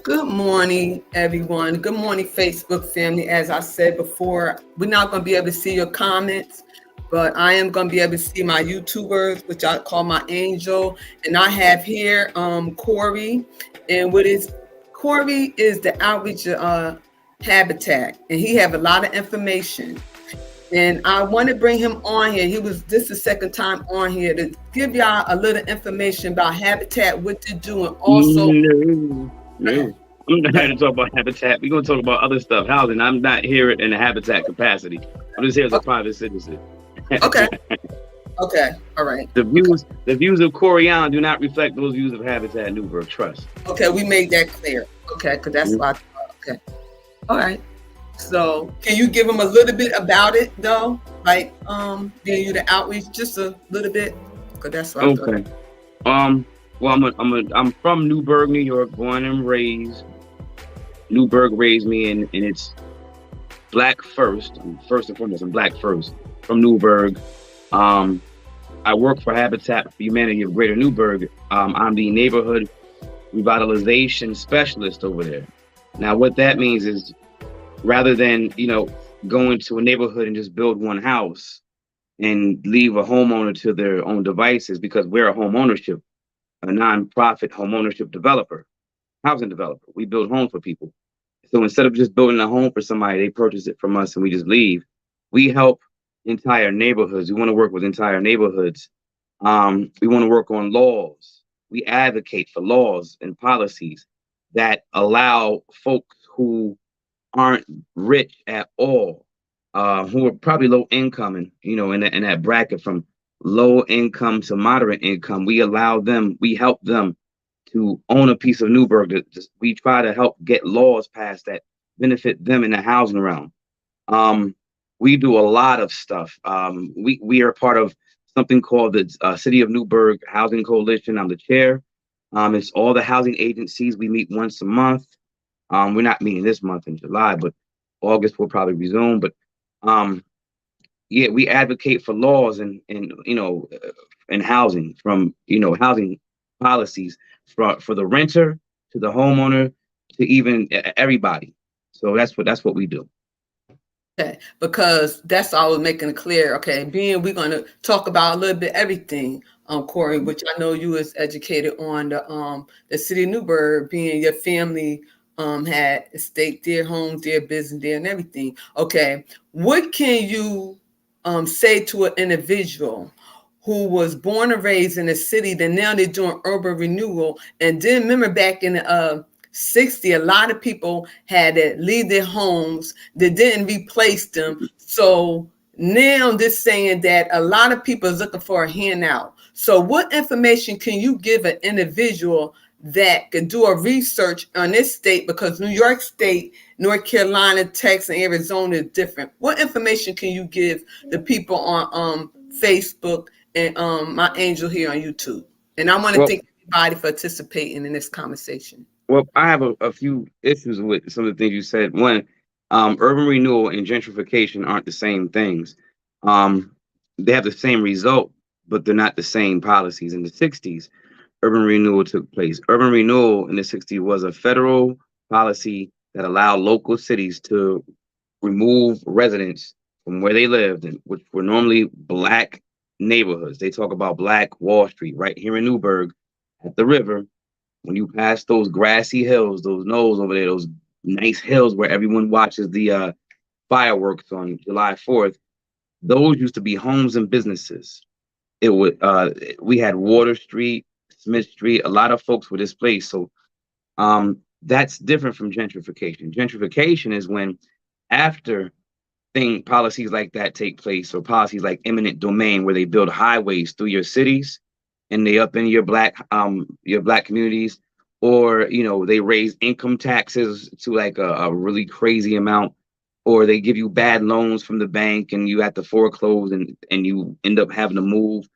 Good morning, everyone. Good morning, Facebook family. As I said before, we're not going to be able to see your comments, but I am going to be able to see my YouTubers, which I call my angel. And I have here Corey. And what is Corey is the outreach habitat, and he have a lot of information. And I want to bring him on here. This is the second time on here to give y'all a little information about Habitat, what to do, and also. No, Go ahead. no. I'm not Go here ahead. to talk about habitat. We're gonna talk about other stuff, housing. I'm not here in a habitat capacity. I'm just here as a private citizen. Okay. Okay. All right. the Okay. views, the views of Corian do not reflect those views of Habitat Newburgh. Trust. Okay. We made that clear. Okay. Because that's Mhm. why. Okay. All right. So, can you give them a little bit about it, though? Like, being you the outreach, just a little bit, because that's what I thought. Okay. Um. Well, I'm from Newburgh, New York, born and raised. Newburgh raised me, and it's black first. First and foremost, I'm black first from Newburgh. Um, I work for Habitat for Humanity of Greater Newburgh. I'm the neighborhood revitalization specialist over there. Now, what that means is rather than, go into a neighborhood and just build one house and leave a homeowner to their own devices, because we're a nonprofit home ownership developer, housing developer. We build homes for people. So instead of just building a home for somebody, they purchase it from us and we just leave. We help entire neighborhoods. We want to work with entire neighborhoods. We want to work on laws. We advocate for laws and policies that allow folks who aren't rich at all, who are probably low income, and in that bracket from low income to moderate income. We help them to own a piece of Newburgh. We try to help get laws passed that benefit them in the housing realm. Um, we do a lot of stuff. We are part of something called the City of Newburgh Housing Coalition. I'm the chair. It's all the housing agencies. We meet once a month. We're not meeting this month in July, but August we'll probably resume. But um, yeah, we advocate for laws and housing, from housing policies for the renter to the homeowner to even everybody. So that's what we do. Okay, because that's all I was making it clear. Okay, being we're going to talk about a little bit everything, Corey, which I know you was educated on the city of Newburgh, being your family had estate there, homes there, business there, and everything. Okay, what can you say to an individual who was born and raised in a city that now they're doing urban renewal, and then remember back in the 60, a lot of people had to leave their homes. They didn't replace them. So now they're saying that a lot of people is looking for a handout. So what information can you give an individual that could do a research on this state? Because New York State, North Carolina, Texas, and Arizona is different. What information can you give the people on Facebook and my angel here on YouTube? And I want to Well, thank everybody for participating in this conversation. well, I have a few issues with some of the things you said. One, urban renewal and gentrification aren't the same things. Um, they have the same result, but they're not the same policies. In the 60s, urban renewal took place. Urban renewal in the 60s was a federal policy that allowed local cities to remove residents from where they lived, and which were normally black neighborhoods. They talk about Black Wall Street right here in Newburgh at the river. When you pass those grassy hills, those knolls over there, those nice hills where everyone watches the fireworks on July 4th, those used to be homes and businesses. It would We had Water Street, Smith Street. A lot of folks were displaced. So that's different from gentrification. Gentrification is when, after policies like that take place, or policies like eminent domain, where they build highways through your cities and they up in your black communities, or they raise income taxes to like a really crazy amount, or they give you bad loans from the bank and you have to foreclose, and you end up having to move.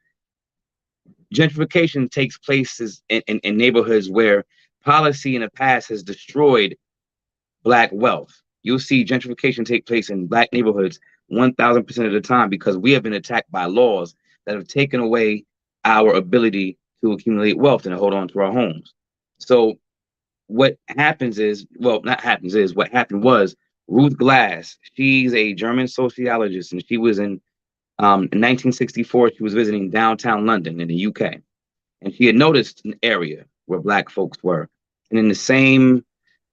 Gentrification takes places in neighborhoods where policy in the past has destroyed black wealth. You'll see gentrification take place in black neighborhoods 1000% of the time, because we have been attacked by laws that have taken away our ability to accumulate wealth and hold on to our homes. So what happens is, well, not happens is, what happened was Ruth Glass. She's a German sociologist, and she was in 1964. She was visiting downtown London in the UK, and she had noticed an area where Black folks were, and in the same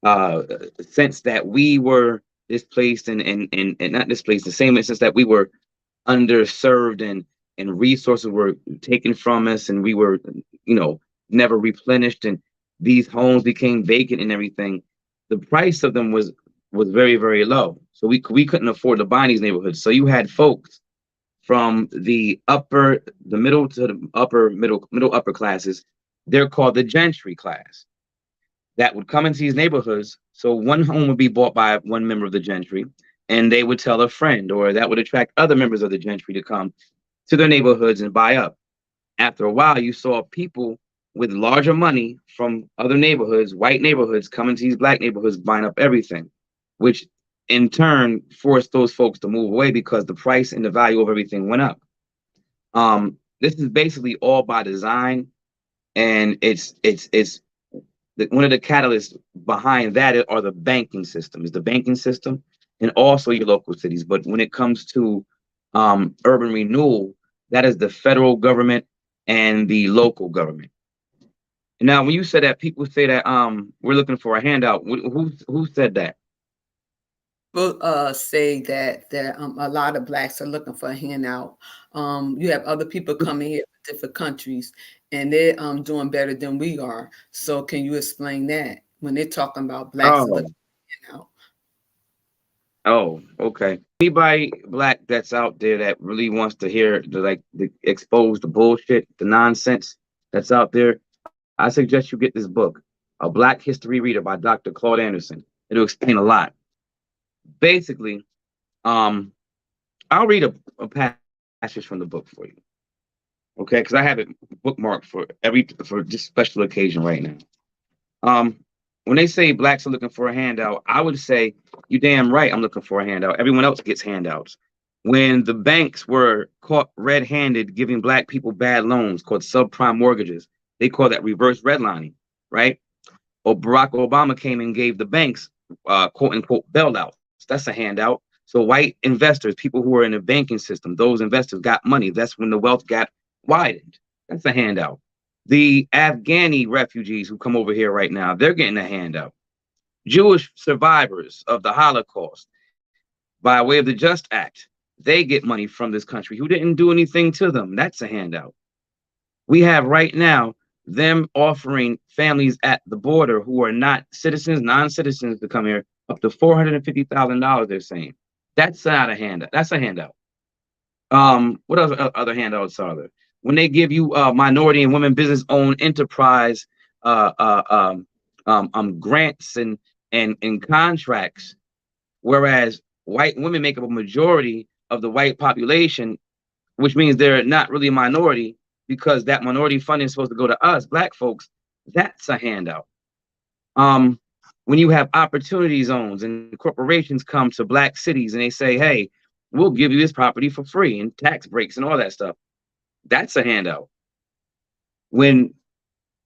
uh, sense that we were displaced and not displaced, the same instance that we were underserved and resources were taken from us and we were, you know, never replenished and these homes became vacant and everything. The price of them was very, very low. So we couldn't afford to buy in these neighborhoods. So you had folks from the middle to the middle upper classes. They're called the gentry class that would come into these neighborhoods. So one home would be bought by one member of the gentry, and they would tell a friend, or that would attract other members of the gentry to come to their neighborhoods and buy up. After a while, you saw people with larger money from other neighborhoods, white neighborhoods, coming to these Black neighborhoods, buying up everything, which in turn forced those folks to move away because the price and the value of everything went up. This is basically all by design, and it's one of the catalysts behind that are the banking system. Is the banking system and also your local cities. But when it comes to urban renewal, that is the federal government and the local government. Now, when you said that, people say that we're looking for a handout. Who said that? People say that a lot of Blacks are looking for a handout. You have other people coming here from different countries, and they're doing better than we are. So, can you explain that when they're talking about Blacks are looking Oh, for a handout? oh, okay. Anybody Black that's out there that really wants to hear the expose the bullshit, the nonsense that's out there, I suggest you get this book, A Black History Reader by Dr. Claude Anderson. It'll explain a lot. Basically, um, I'll read a passage from the book for you, okay? Because I have it bookmarked for this special occasion right now. Um, when they say Blacks are looking for a handout, I would say, you damn right, I'm looking for a handout. Everyone else gets handouts. When the banks were caught red-handed giving Black people bad loans called subprime mortgages, they call that reverse redlining, right? Or Barack Obama came and gave the banks quote unquote bailouts. That's a handout. So white investors, people who are in the banking system, those investors got money. That's when the wealth gap widened. That's a handout. The Afghani refugees who come over here right now, they're getting a handout. Jewish survivors of the Holocaust, by way of the Just Act, they get money from this country who didn't do anything to them. That's a handout. We have right now them offering families at the border who are not citizens, non-citizens to come here up to $450,000. They're saying that's not a handout. That's a handout. What other handouts are there? When they give you minority and women business owned enterprise uh, uh, um, grants and contracts, whereas white women make up a majority of the white population, which means they're not really a minority because that minority funding is supposed to go to us, Black folks. That's a handout. Um, when you have opportunity zones and corporations come to Black cities and they say, hey, we'll give you this property for free and tax breaks and all that stuff. That's a handout. When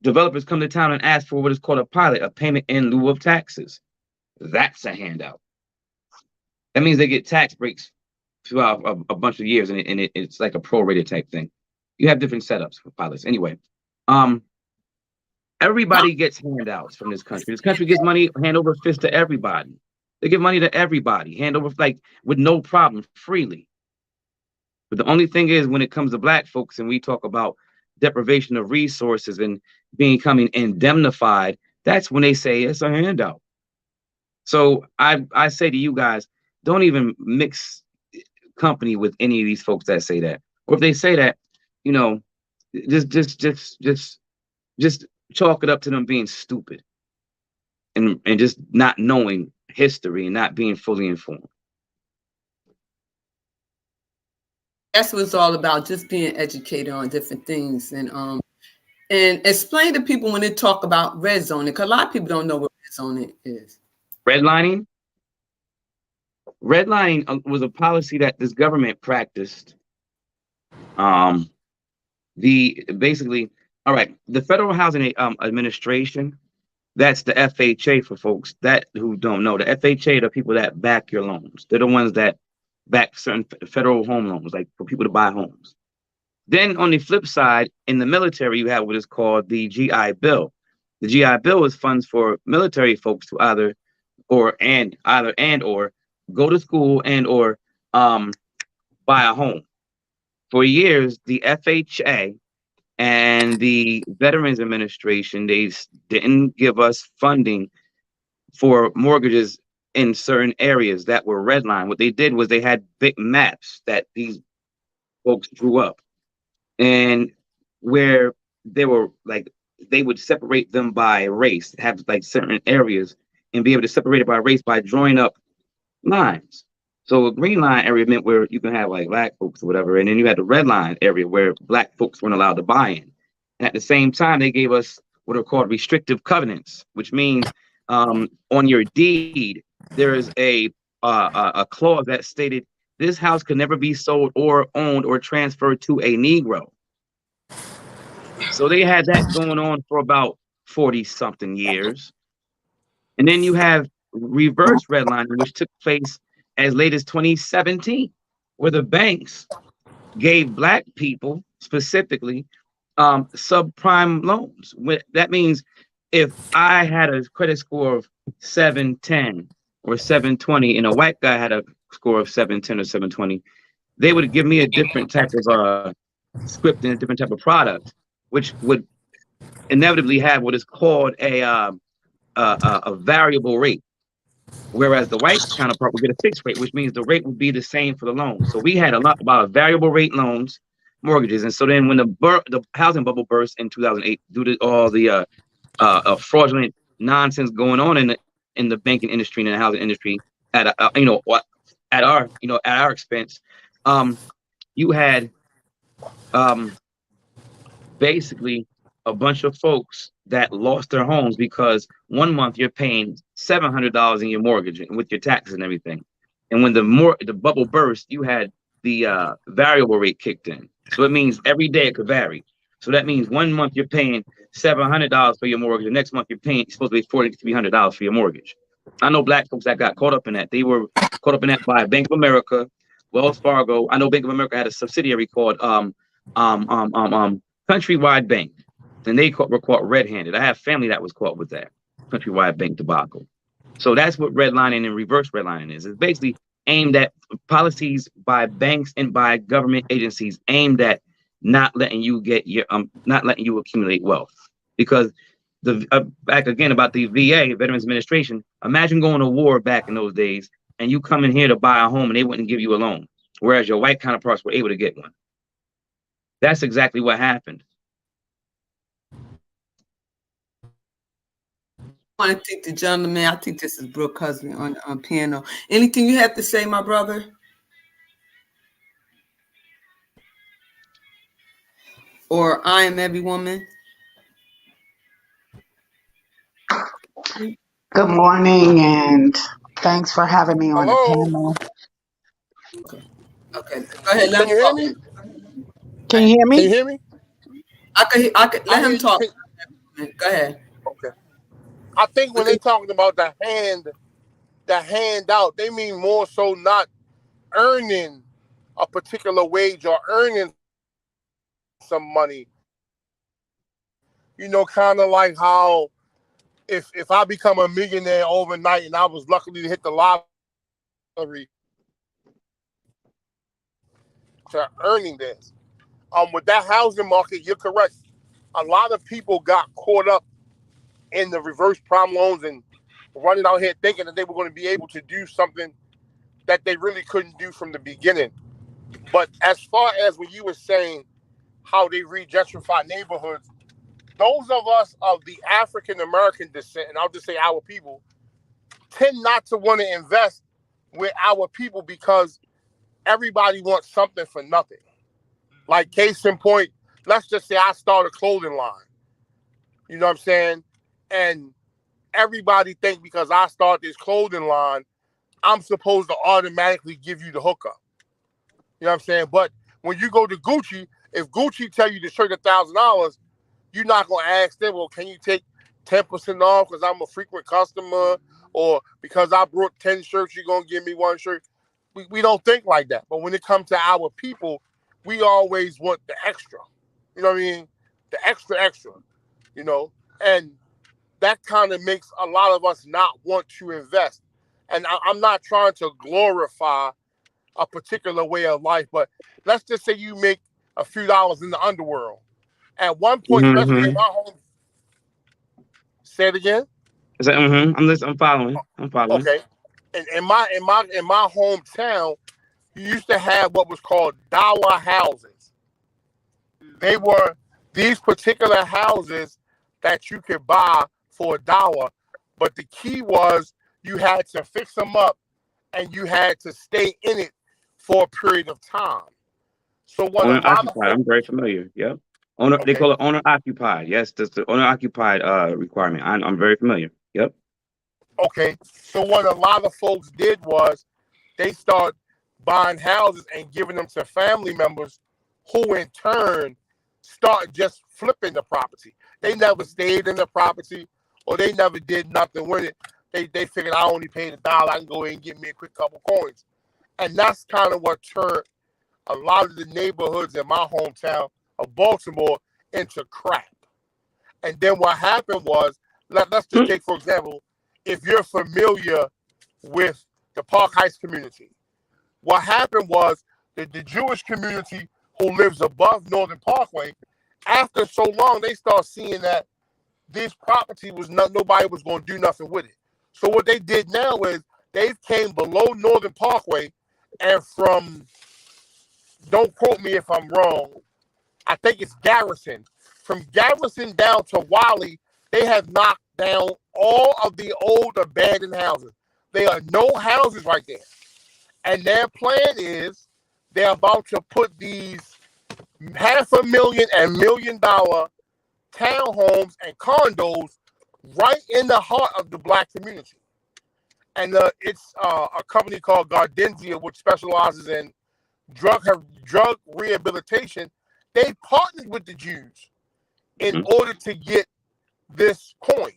developers come to town and ask for what is called a pilot, a payment in lieu of taxes, that's a handout. That means they get tax breaks throughout a bunch of years, and it's like a prorated type thing. You have different setups for pilots. Anyway, um, everybody gets handouts from this country. This country gives money hand over fist to everybody. They give money to everybody, hand over like with no problem, freely. But the only thing is, when it comes to Black folks, and we talk about deprivation of resources and becoming indemnified, that's when they say it's a handout. So I say to you guys, don't even mix company with any of these folks that say that. Or if they say that, you know, just chalk it up to them being stupid and just not knowing history and not being fully informed. That's what it's all about, just being educated on different things and explain to people when they talk about red zoning, because a lot of people don't know what red zoning is. Redlining. Redlining was a policy that this government practiced. Um, the basically, all right, the Federal Housing Administration That's the FHA for folks that who don't know. The FHA are the people that back your loans. They're the ones that back certain federal home loans, like for people to buy homes. Then on the flip side, in the military, you have what is called the GI Bill. The GI Bill is funds for military folks to either or go to school and or buy a home. For years, the FHA and the Veterans Administration, they didn't give us funding for mortgages in certain areas that were redlined. What they did was they had big maps that these folks drew up, and where they were like, they would separate them by race, have like certain areas, and be able to separate it by race by drawing up lines. So a green line area meant where you can have like black folks or whatever, and then you had the red line area where black folks weren't allowed to buy in. And at the same time, they gave us what are called restrictive covenants, which means on your deed there is a clause that stated this house could never be sold or owned or transferred to a Negro. So they had that going on for about 40 something years. And then you have reverse redlining, which took place as late as 2017, where the banks gave black people specifically subprime loans. That means if I had a credit score of 710 or 720 and a white guy had a score of 710 or 720, they would give me a different type of script and a different type of product, which would inevitably have what is called a variable rate. Whereas the white counterpart would get a fixed rate, which means the rate would be the same for the loan. So we had a lot about variable rate loans, mortgages. And so then when the housing bubble burst in 2008, due to all the fraudulent nonsense going on in the banking industry and the housing industry at our expense, you had basically a bunch of folks that lost their homes because one month you're paying $700 in your mortgage with your taxes and everything, and when the bubble burst, you had the variable rate kicked in. So it means every day it could vary. So that means one month you're paying $700 for your mortgage, the next month you're supposed to be $4,300 for your mortgage. I know black folks that got caught up in that. They were caught up in that by Bank of America, Wells Fargo. I know Bank of America had a subsidiary called Countrywide Bank. And they were caught red-handed. I have family that was caught with that Countrywide Bank debacle. So that's what redlining and reverse redlining is. It's basically aimed at policies by banks and by government agencies aimed at not letting you accumulate wealth. Because back again about the VA, Veterans Administration, imagine going to war back in those days and you come in here to buy a home and they wouldn't give you a loan, whereas your white counterparts were able to get one. That's exactly what happened. I want to thank the gentleman. I think this is Brooke Husband on piano. Anything you have to say, my brother? Or I am every woman? Good morning, and thanks for having me on the panel. Okay. Go ahead. Can you hear me? Can you hear me? Can you hear me? I could let him talk. Go ahead. Okay. I think when they talking about the handout, they mean more so not earning a particular wage or earning some money. You know, kind of like how if I become a millionaire overnight and I was lucky to hit the lottery to earning this. With that housing market, you're correct. A lot of people got caught up in the reverse prime loans and running out here thinking that they were going to be able to do something that they really couldn't do from the beginning. But as far as when you were saying how they re-gentrify neighborhoods, those of us of the African-American descent, and I'll just say our people, tend not to want to invest with our people because everybody wants something for nothing. Like case in point, let's just say I start a clothing line. You know what I'm saying? And everybody think because I start this clothing line, I'm supposed to automatically give you the hookup. You know what I'm saying? But when you go to Gucci, if Gucci tell you to shirt $1,000, you're not going to ask them, well, can you take 10% off because I'm a frequent customer, or because I brought 10 shirts, you're going to give me 1 shirt. We don't think like that. But when it comes to our people, we always want the extra. You know what I mean? The extra, you know? And that kind of makes a lot of us not want to invest. And I'm not trying to glorify a particular way of life, but let's just say you make a few dollars in the underworld. At one point, especially in my home, say it again. Is that, I'm listening. I'm following. Okay. In my hometown, you used to have what was called dollar houses. They were these particular houses that you could buy for $1, but the key was you had to fix them up and you had to stay in it for a period of time. So what owner occupied, I'm very familiar. Yep. Owner, they call it owner occupied. Yes, that's the owner occupied requirement. I'm very familiar. Yep. Okay. So what a lot of folks did was they start buying houses and giving them to family members, who in turn start just flipping the property. They never stayed in the property, or they never did nothing with it. They figured, I only paid $1, I can go ahead and get me a quick couple coins. And that's kind of what turned a lot of the neighborhoods in my hometown of Baltimore into crap. And then what happened was, let's just take, for example, if you're familiar with the Park Heights community, what happened was that the Jewish community who lives above Northern Parkway, after so long, they start seeing that this property was nobody was going to do nothing with it. So what they did now is they came below Northern Parkway, and from, don't quote me if I'm wrong, I think it's Garrison. From Garrison down to Wally, they have knocked down all of the old abandoned houses. There are no houses right there. And their plan is they're about to put these $500,000 and $1 million townhomes and condos right in the heart of the Black community. And it's a company called Gardenzia, which specializes in drug rehabilitation. They partnered with the Jews in order to get this coin.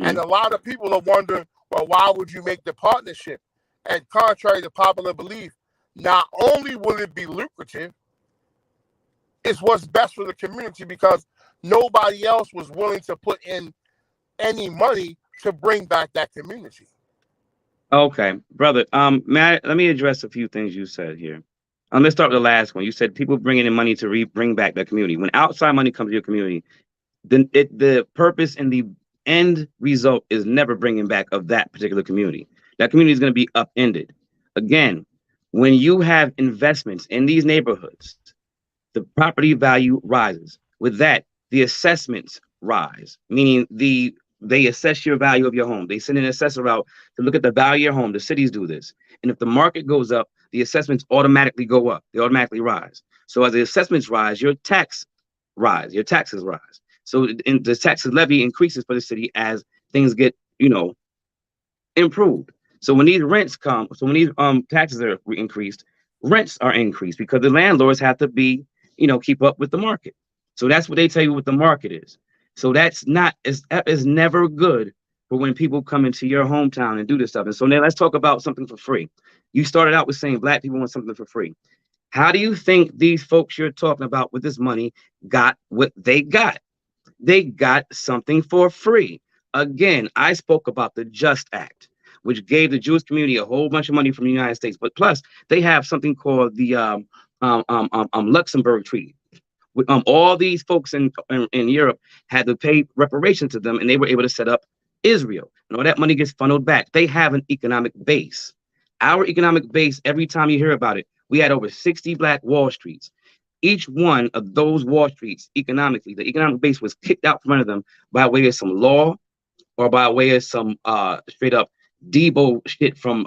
And a lot of people are wondering, well, why would you make the partnership? And contrary to popular belief, not only will it be lucrative, it's what's best for the community, because nobody else was willing to put in any money to bring back that community. Okay, brother. Matt, let me address a few things you said here. Let's start with the last one. You said people bringing in money to bring back the community. When outside money comes to your community, then the purpose and the end result is never bringing back of that particular community. That community is going to be upended. Again, when you have investments in these neighborhoods, the property value rises. With that, the assessments rise, meaning they assess your value of your home. They send an assessor out to look at the value of your home. The cities do this. And if the market goes up, the assessments automatically go up. They automatically rise. So as the assessments rise, your taxes rise. So the taxes levy increases for the city as things get, improved. So when these rents come, when these taxes are increased, rents are increased because the landlords have to be, keep up with the market. So that's what they tell you what the market is. So that is never good for when people come into your hometown and do this stuff. And so now let's talk about something for free. You started out with saying Black people want something for free. How do you think these folks you're talking about with this money got what they got? They got something for free. Again, I spoke about the JUST Act, which gave the Jewish community a whole bunch of money from the United States. But plus, they have something called the Luxembourg Treaty. All these folks in Europe had to pay reparations to them, and they were able to set up Israel. And all that money gets funneled back. They have an economic base. Our economic base, every time you hear about it, we had over 60 Black Wall Streets. Each one of those Wall Streets, economically, the economic base was kicked out from under them by way of some law or by way of some straight up Debo shit from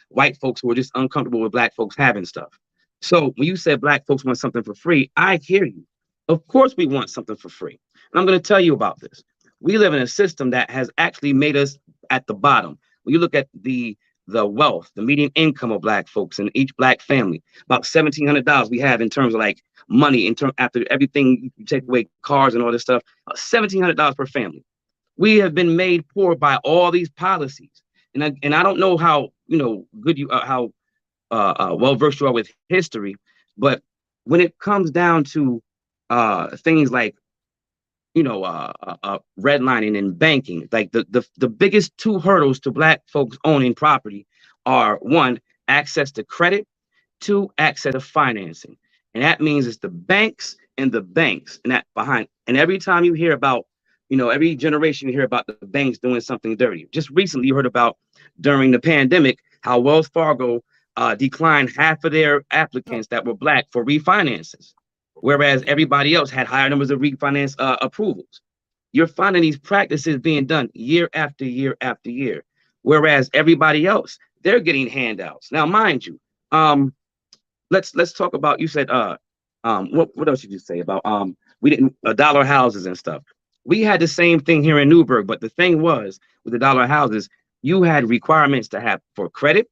white folks who were just uncomfortable with Black folks having stuff. So when you said Black folks want something for free, I hear you. Of course we want something for free. And I'm going to tell you about this. We live in a system that has actually made us at the bottom. When you look at the wealth, the median income of Black folks in each Black family, about $1,700 we have in terms of like money, after everything, you take away cars and all this stuff, $1,700 per family. We have been made poor by all these policies. And I don't know how, good you how well versed you are with history, but when it comes down to things like redlining and banking, like the biggest two hurdles to Black folks owning property are, one, access to credit, two, access to financing. And that means it's the banks and the banks, and that behind. And every time you hear about, every generation you hear about the banks doing something dirty. Just recently you heard about, during the pandemic, how Wells Fargo declined half of their applicants that were Black for refinances, whereas everybody else had higher numbers of refinance approvals. You're finding these practices being done year after year after year, whereas everybody else, they're getting handouts. Now, mind you, let's talk about, you said what else did you say about we didn't dollar houses and stuff. We had the same thing here in Newburgh, but the thing was, with the dollar houses, you had requirements to have for credit.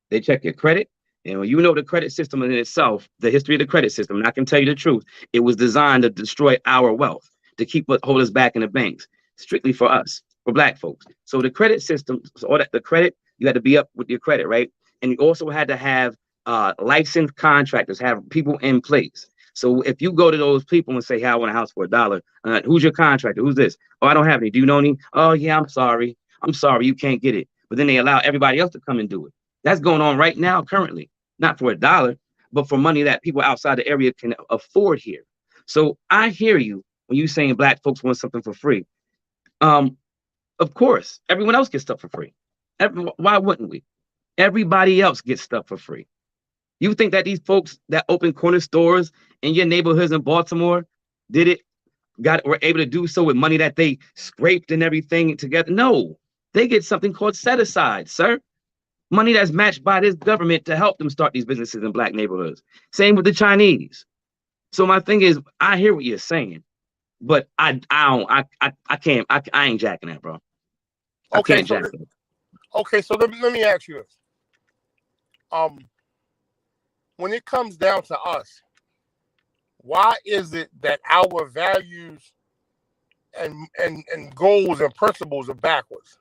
They check your credit. And when the credit system in itself, the history of the credit system, and I can tell you the truth, it was designed to destroy our wealth, to hold us back in the banks, strictly for us, for Black folks. So the credit system, the credit, you had to be up with your credit, right? And you also had to have licensed contractors, have people in place. So if you go to those people and say, hey, I want a house for $1, who's your contractor? Who's this? Oh, I don't have any. Do you know any? Oh, yeah, I'm sorry, you can't get it. But then they allow everybody else to come and do it. That's going on right now, currently, not for $1, but for money that people outside the area can afford here. So I hear you when you saying Black folks want something for free. Of course, everyone else gets stuff for free. Why wouldn't we? Everybody else gets stuff for free. You think that these folks that open corner stores in your neighborhoods in Baltimore were able to do so with money that they scraped and everything together? No, they get something called set aside, sir. Money that's matched by this government to help them start these businesses in Black neighborhoods. Same with the Chinese. So my thing is, I hear what you're saying, but I ain't jacking that, bro. Okay, so let me ask you this. When it comes down to us, why is it that our values and goals and principles are backwards?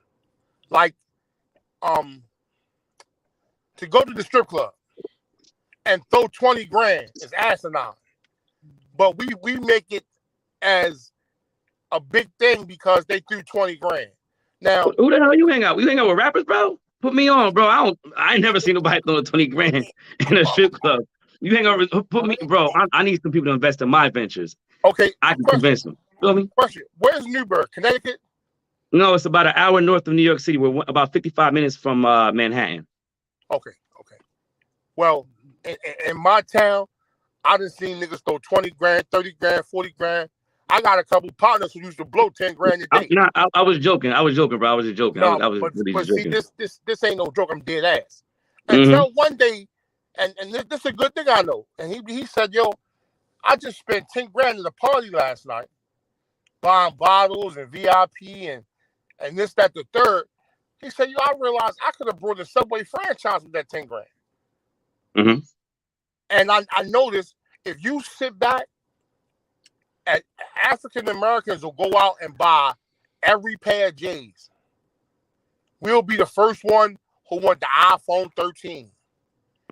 Like, to go to the strip club and throw 20 grand is asinine, but we make it as a big thing because they threw 20 grand. Now, who the hell you hang out? You hang out with rappers, bro? Put me on, bro. I ain't never seen nobody throw 20 grand in a strip club. You hang out with, put me, bro. I need some people to invest in my ventures. Okay, I can convince them. Feel me? Question: where's Newburgh, Connecticut? No, it's about an hour north of New York City. We're about 55 minutes from Manhattan. Okay. Well, in my town, I done seen niggas throw 20 grand, 30 grand, 40 grand. I got a couple partners who used to blow 10 grand a day. I was joking, bro. I was just joking. No, I was really but joking. See, this ain't no joke. I'm dead ass. Until one day, and this is a good thing I know. And he said, yo, I just spent 10 grand at a party last night, buying bottles and VIP and this, that, the third. He said, yo, I realized I could have brought a Subway franchise with that 10 grand. And I noticed if you sit back, African Americans will go out and buy every pair of J's. We'll be the first one who want the iPhone 13.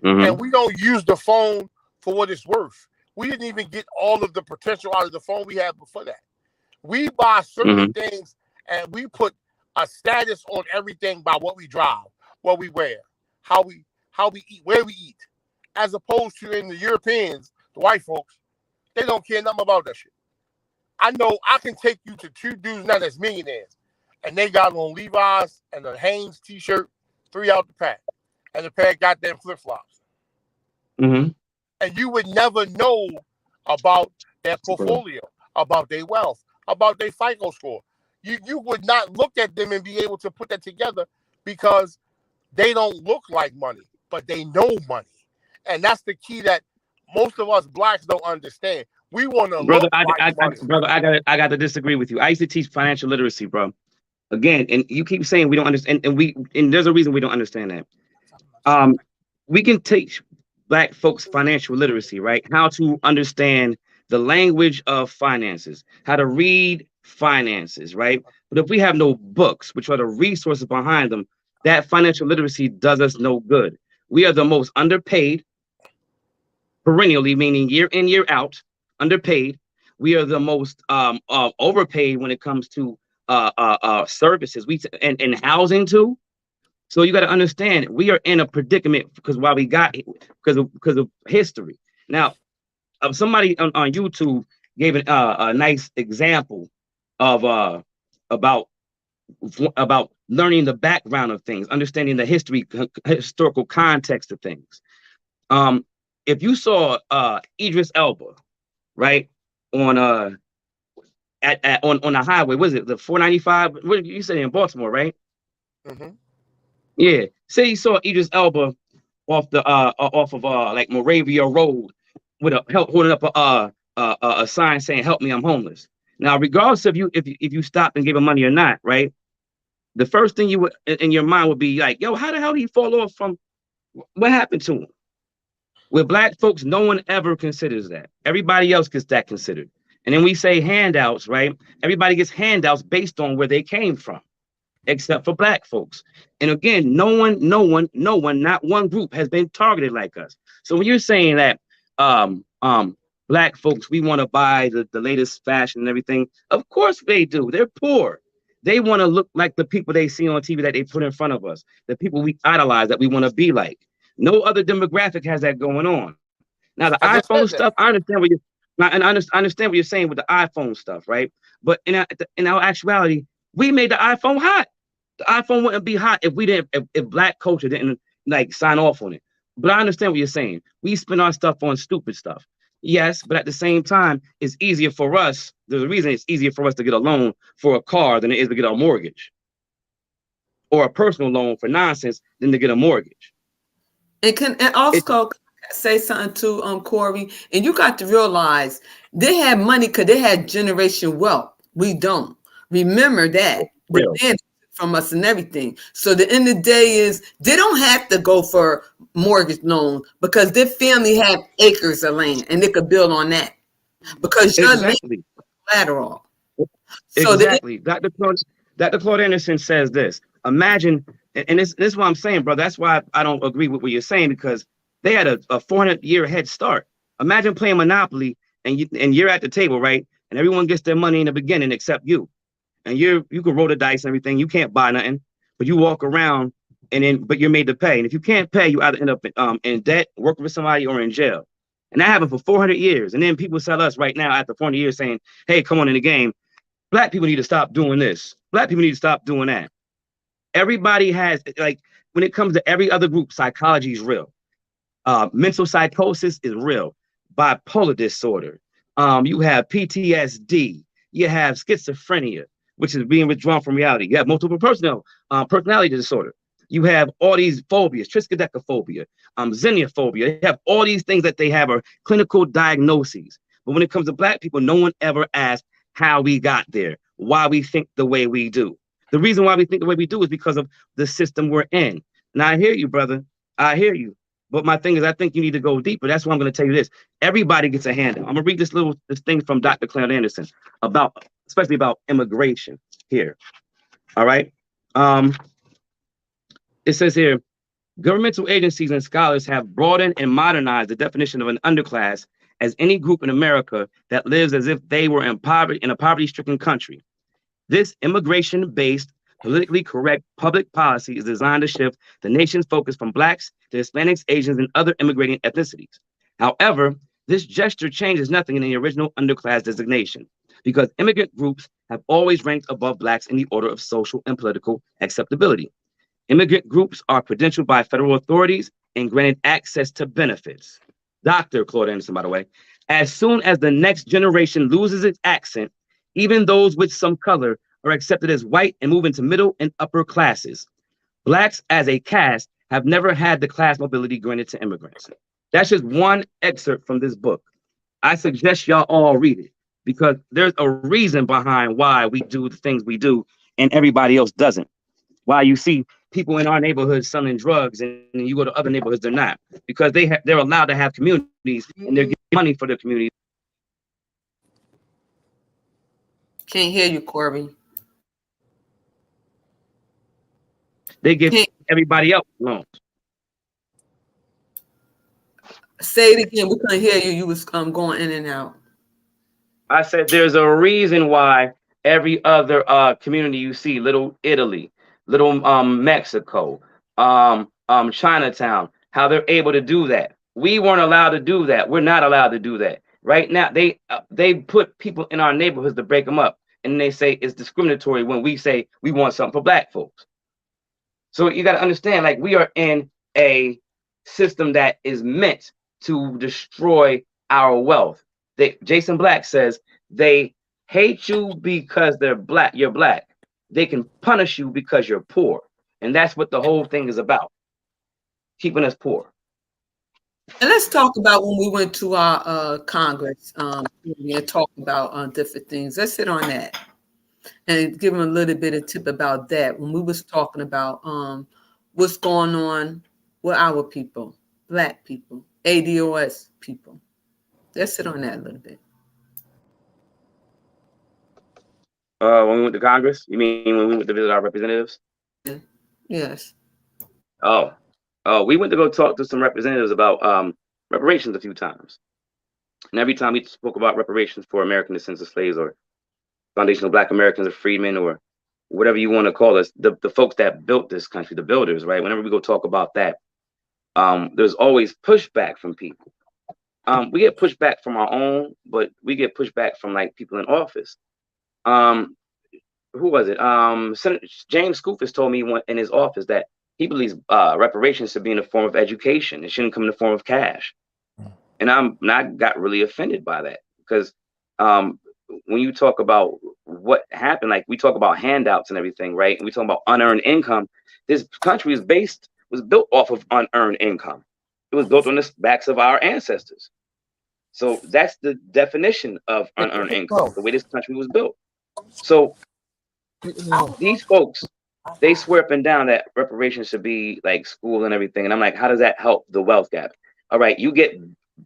And we don't use the phone for what it's worth. We didn't even get all of the potential out of the phone we had before that. We buy certain things and we put a status on everything by what we drive, what we wear, how we eat, where we eat. As opposed to in the Europeans, the white folks, they don't care nothing about that shit. I know I can take you to two dudes now that's millionaires, and they got on Levi's and a Hanes t-shirt, 3 out the pack, and a pair of goddamn flip-flops. And you would never know about their portfolio, about their wealth, about their FICO score. You would not look at them and be able to put that together because they don't look like money, but they know money. And that's the key that most of us Blacks don't understand. We want to look like money. Brother, I got to disagree with you. I used to teach financial literacy, bro. Again, and you keep saying we don't understand, and there's a reason we don't understand that. We can teach Black folks financial literacy, right? How to understand the language of finances, how to read finances, right? But if we have no books, which are the resources behind them, that financial literacy does us no good. We are the most underpaid, perennially, meaning year in, year out, underpaid. We are the most overpaid when it comes to services. And housing too. So you got to understand, we are in a predicament because because of history. Now, somebody on YouTube gave a nice example of about learning the background of things, understanding the historical context of things. If you saw Idris Elba, right, on on the highway, was it the 495? What you said in Baltimore, right? Mm-hmm. Yeah. Say you saw Idris Elba off of like Moravia Road with holding up a sign saying "Help me, I'm homeless." Now, regardless of if you stopped and gave him money or not, right? The first thing you would in your mind would be like, "Yo, how the hell did he fall off from? What happened to him?" With Black folks, no one ever considers that. Everybody else gets that considered. And then we say handouts, right? Everybody gets handouts based on where they came from, except for Black folks. And again, no one, not one group has been targeted like us. So when you're saying that Black folks, we want to buy the latest fashion and everything, of course they do. They're poor. They want to look like the people they see on TV that they put in front of us, the people we idolize that we want to be like. No other demographic has that going on. Now the I just iPhone said that. stuff, I understand I understand what you're saying with the iPhone stuff, right? But in our actuality, we made the iPhone hot. The iPhone wouldn't be hot if we didn't if Black culture didn't like sign off on it. But I understand what you're saying. We spend our stuff on stupid stuff. Yes, but at the same time, it's easier for us. There's a reason it's easier for us to get a loan for a car than it is to get a mortgage, or a personal loan for nonsense than to get a mortgage. And also say something to Corey, and you got to realize they had money because they had generation wealth. We don't. Remember that. The Real. land from us and everything. So the end of the day is they don't have to go for mortgage loan because their family have acres of land and they could build on that because your land Exactly. is collateral. So Exactly. Dr. Claude Anderson says this. Imagine, and this is what I'm saying, bro. That's why I don't agree with what you're saying, because they had a 400-year head start. Imagine playing Monopoly and you're at the table, right? And everyone gets their money in the beginning except you. And you can roll the dice and everything. You can't buy nothing, but you walk around but you're made to pay. And if you can't pay, you either end up in debt, working with somebody, or in jail. And that happened for 400 years. And then people sell us right now after 400 years saying, hey, come on in the game. Black people need to stop doing this. Black people need to stop doing that. Everybody has, like, when it comes to every other group, psychology is real. Mental psychosis is real. Bipolar disorder. You have PTSD. You have schizophrenia, which is being withdrawn from reality. You have multiple personality disorder. You have all these phobias, triskaidekaphobia, xenophobia. They have all these things that they have are clinical diagnoses. But when it comes to Black people, no one ever asks how we got there, why we think the way we do. The reason why we think the way we do is because of the system we're in. And I hear you, brother. I hear you. But my thing is, I think you need to go deeper. That's why I'm going to tell you this. Everybody gets a handout. I'm going to read this thing from Dr. Claude Anderson especially about immigration here. All right. It says here, governmental agencies and scholars have broadened and modernized the definition of an underclass as any group in America that lives as if they were in a poverty-stricken country. This immigration-based, politically correct public policy is designed to shift the nation's focus from Blacks to Hispanics, Asians, and other immigrating ethnicities. However, this gesture changes nothing in the original underclass designation, because immigrant groups have always ranked above Blacks in the order of social and political acceptability. Immigrant groups are credentialed by federal authorities and granted access to benefits. Dr. Claude Anderson, by the way, as soon as the next generation loses its accent, even those with some color are accepted as white and move into middle and upper classes. Blacks as a caste have never had the class mobility granted to immigrants. That's just one excerpt from this book. I suggest y'all all read it, because there's a reason behind why we do the things we do and everybody else doesn't. Why you see people in our neighborhoods selling drugs and you go to other neighborhoods, they're not, because they're allowed to have communities and they're getting money for their communities. Can't hear you, Corey. They give everybody else loans. Say it again. We couldn't hear you. You was going in and out. I said there's a reason why every other community you see, Little Italy, Little Mexico, Chinatown, how they're able to do that. We weren't allowed to do that. We're not allowed to do that. Right now, they put people in our neighborhoods to break them up, and they say it's discriminatory when we say we want something for black folks. So you got to understand, like, we are in a system that is meant to destroy our wealth. Jason Black says they hate you because they're black. You're black. They can punish you because you're poor, and that's what the whole thing is about, keeping us poor. And let's talk about when we went to our Congress and talk about different things. Let's hit on that and give them a little bit of tip about that. When we was talking about what's going on with our people, black people, ADOS people. Let's sit on that a little bit. When we went to Congress, you mean when we went to visit our representatives? Yes. Oh, we went to go talk to some representatives about reparations a few times. And every time we spoke about reparations for American descendants of slaves or foundational Black Americans or freedmen or whatever you want to call us, the folks that built this country, the builders, right? Whenever we go talk about that, there's always pushback from people. We get pushback from our own, but we get pushback from like people in office. Who was it? Senator James Skoufis told me in his office that he believes reparations should be in the form of education. It shouldn't come in the form of cash. And I got really offended by that because when you talk about what happened, like we talk about handouts and everything, right? And we talk about unearned income. This country was built off of unearned income. It was built on the backs of our ancestors. So that's the definition of unearned income, the way this country was built. So these folks, they swear up and down that reparations should be like school and everything. And I'm like, how does that help the wealth gap? All right, you get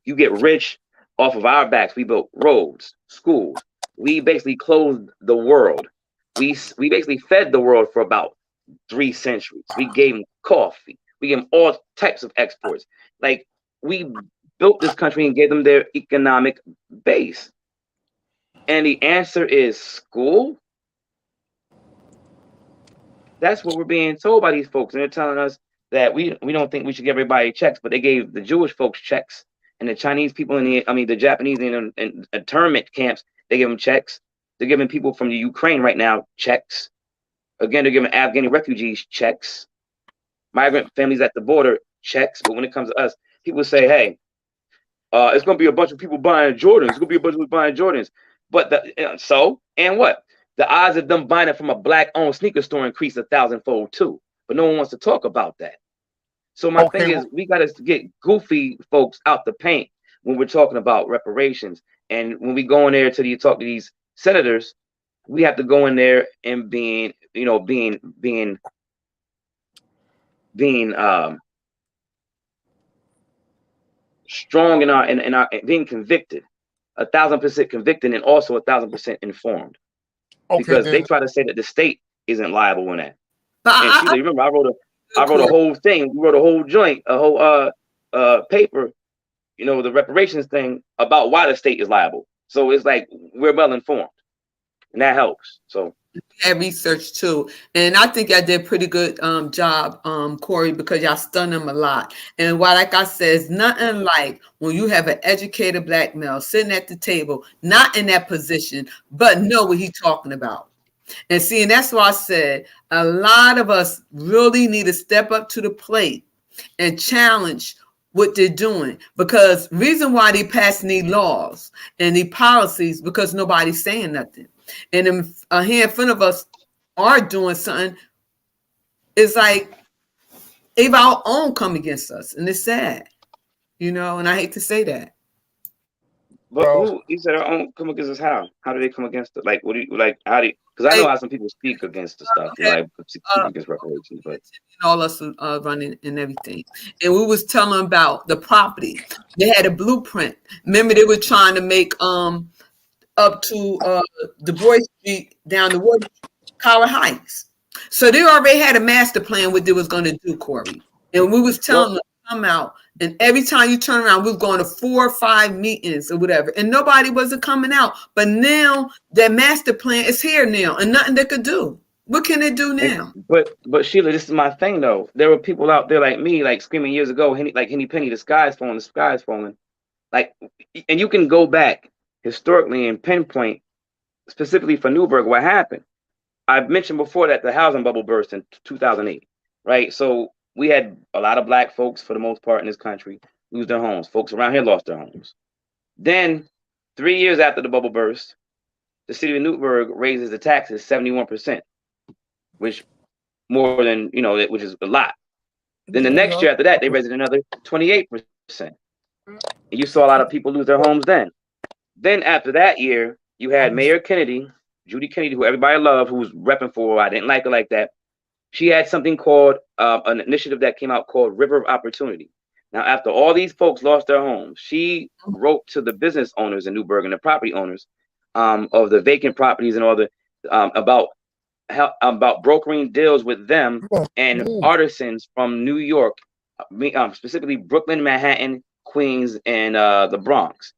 rich off of our backs. We built roads, schools. We basically closed the world. We basically fed the world for about 3 centuries. We gave them coffee. We gave them all types of exports. Like, we built this country and gave them their economic base. And the answer is school. That's what we're being told by these folks. And they're telling us that we don't think we should give everybody checks, but they gave the Jewish folks checks and the Chinese people the Japanese in internment camps, they give them checks. They're giving people from the Ukraine right now checks. Again, they're giving Afghani refugees checks. Migrant families at the border checks. But when it comes to us, people say, hey, it's going to be a bunch of people buying Jordans. It's going to be a bunch of people buying Jordans. But and what? The odds of them buying it from a Black-owned sneaker store increased 1,000-fold too. But no one wants to talk about that. So my thing is, we got to get goofy folks out the paint when we're talking about reparations. And when we go in there to talk to these senators, we have to go in there and being strong in our being convicted, 1,000% convicted, and also 1,000% informed. Because they try to say that the state isn't liable in that. And Sheila, remember, I wrote a whole thing. We wrote a whole joint, a whole paper, the reparations thing about why the state is liable. So it's like we're well informed, and that helps. So had research too, and I think I did a pretty good job, Corey, because y'all stun them a lot. And why, like I said, it's nothing like when you have an educated Black male sitting at the table, not in that position, but know what he's talking about. And see, and that's why I said a lot of us really need to step up to the plate and challenge what they're doing, because reason why they passing these laws and these policies, because nobody's saying nothing. And if a handful of us are doing something, it's like if our own come against us, and it's sad, and I hate to say that. But who, you said our own come against us? How do they come against it? Like, what do you like? How do you? Because I know how some people speak against the stuff, like speak against reparations, but all us running and everything. And we was telling about the property. They had a blueprint. Remember, they were trying to make up to Du Bois Street down to Water, Collar Heights. So they already had a master plan what they was going to do, Corey. And we was telling them to come out. And every time you turn around, we was going to 4 or 5 meetings or whatever. And nobody wasn't coming out. But now that master plan is here now and nothing they could do. What can they do now? But Sheila, this is my thing though. There were people out there like me, like screaming years ago, Henny Penny, the sky's falling, the sky's falling. Like, and you can go back historically and pinpoint specifically for Newburgh what happened. I've mentioned before that the housing bubble burst in 2008, right? So we had a lot of black folks, for the most part in this country, lose their homes. Folks around here lost their homes. Then 3 years after the bubble burst, the city of Newburgh raises the taxes 71%, which more than, which is a lot. Then the next year after that, they raised it another 28%. And you saw a lot of people lose their homes then. Then after that year, you had Mayor Kennedy, Judy Kennedy, who everybody loved, who was repping for, I didn't like her like that. She had something called an initiative that came out called River of Opportunity. Now, after all these folks lost their homes, she wrote to the business owners in Newburgh and the property owners of the vacant properties and all the about brokering deals with them and artisans from New York, specifically Brooklyn, Manhattan, Queens, and the Bronx.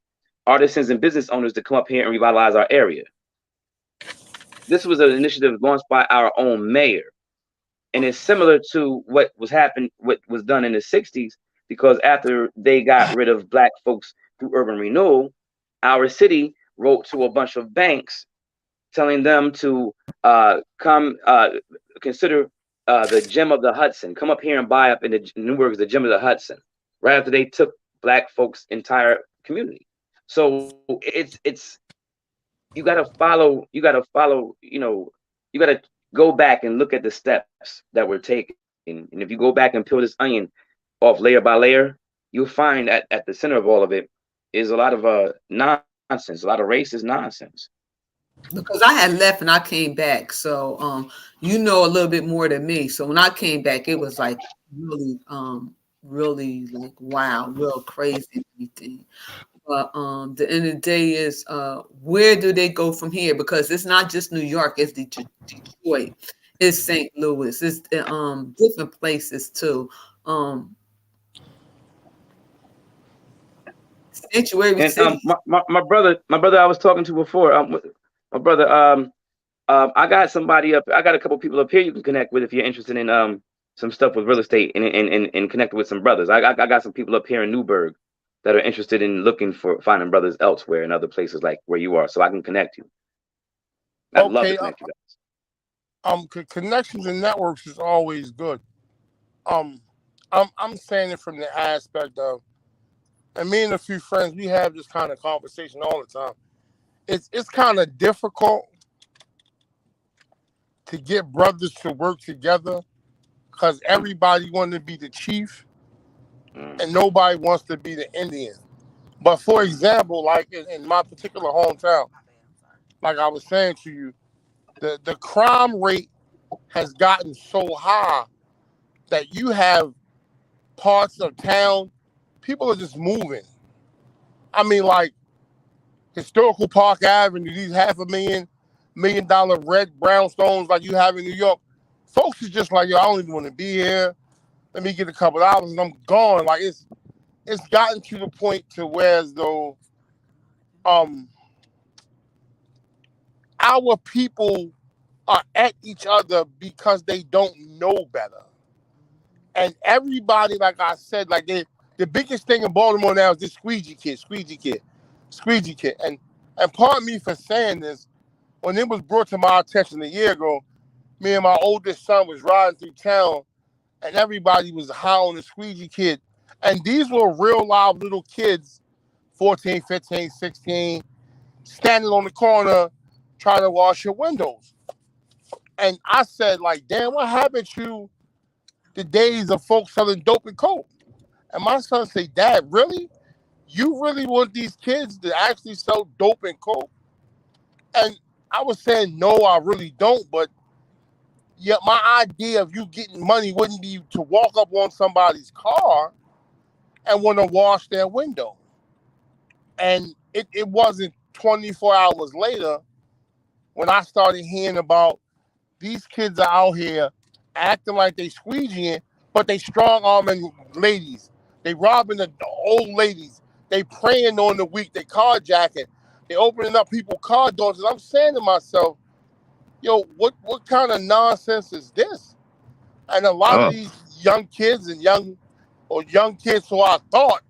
Artisans and business owners to come up here and revitalize our area. This was an initiative launched by our own mayor. And it's similar to what was done in the 60s, because after they got rid of black folks through urban renewal, our city wrote to a bunch of banks telling them to consider the gem of the Hudson. Come up here and buy up in the Newburgh, the gem of the Hudson, right after they took black folks' entire community. So it's you gotta follow, you gotta go back and look at the steps that were taken. And if you go back and peel this onion off layer by layer, you'll find at the center of all of it is a lot of nonsense, a lot of racist nonsense. Because I had left and I came back, so you know a little bit more than me. So when I came back, it was like really like wow, real crazy everything. But the end of the day is where do they go from here? Because it's not just New York, it's Detroit, it's St. Louis, it's different places too. Sanctuary And City. my brother I was talking to before, my brother, I got somebody up. I got a couple people up here you can connect with if you're interested in some stuff with real estate and connect with some brothers. I got some people up here in Newburgh that are interested in finding brothers elsewhere in other places like where you are, so I can connect you. I'd love to connect you guys. Connections and networks is always good. I'm saying it from the aspect of, and me and a few friends, we have this kind of conversation all the time. It's kind of difficult to get brothers to work together because everybody wants to be the chief and nobody wants to be the Indian. But for example, like in my particular hometown, like I was saying to you, the crime rate has gotten so high that you have parts of town, people are just moving. I mean, like Historical Park Avenue, these $500,000 red brownstones like you have in New York. Folks is just like, yo, I don't even want to be here. Let me get a couple hours and I'm gone. Like it's gotten to the point to where as though our people are at each other because they don't know better. And everybody, like I said, like the biggest thing in Baltimore now is this squeegee kid. And pardon me for saying this, when it was brought to my attention a year ago, me and my oldest son was riding through town and everybody was howling the squeegee kid. And these were real live little kids, 14, 15, 16, standing on the corner trying to wash your windows. And I said, like, damn, what happened to the days of folks selling dope and coke? And my son said, Dad, really? You really want these kids to actually sell dope and coke? And I was saying, no, I really don't. But yet my idea of you getting money wouldn't be to walk up on somebody's car and want to wash their window. And it wasn't 24 hours later, when I started hearing about these kids are out here acting like they squeegeeing, but they strong arming ladies. They robbing the old ladies. They preying on the weak. They carjacking. They opening up people's car doors. And I'm saying to myself, yo, what kind of nonsense is this? And a lot of these young kids and young kids who I thought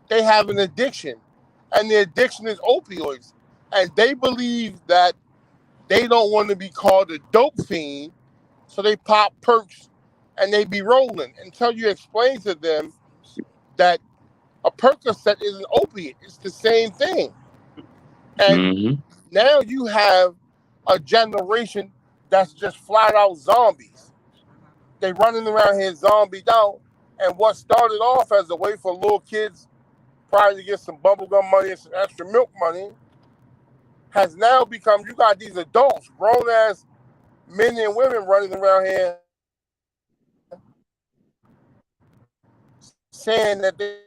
they have an addiction, and the addiction is opioids, and they believe that they don't want to be called a dope fiend, so they pop perks and they be rolling until you explain to them that a Percocet is an opiate. It's the same thing. And now you have a generation that's just flat out zombies. They running around here zombied out. And what started off as a way for little kids probably to get some bubblegum money and some extra milk money has now become, you got these adults, grown ass men and women running around here saying that they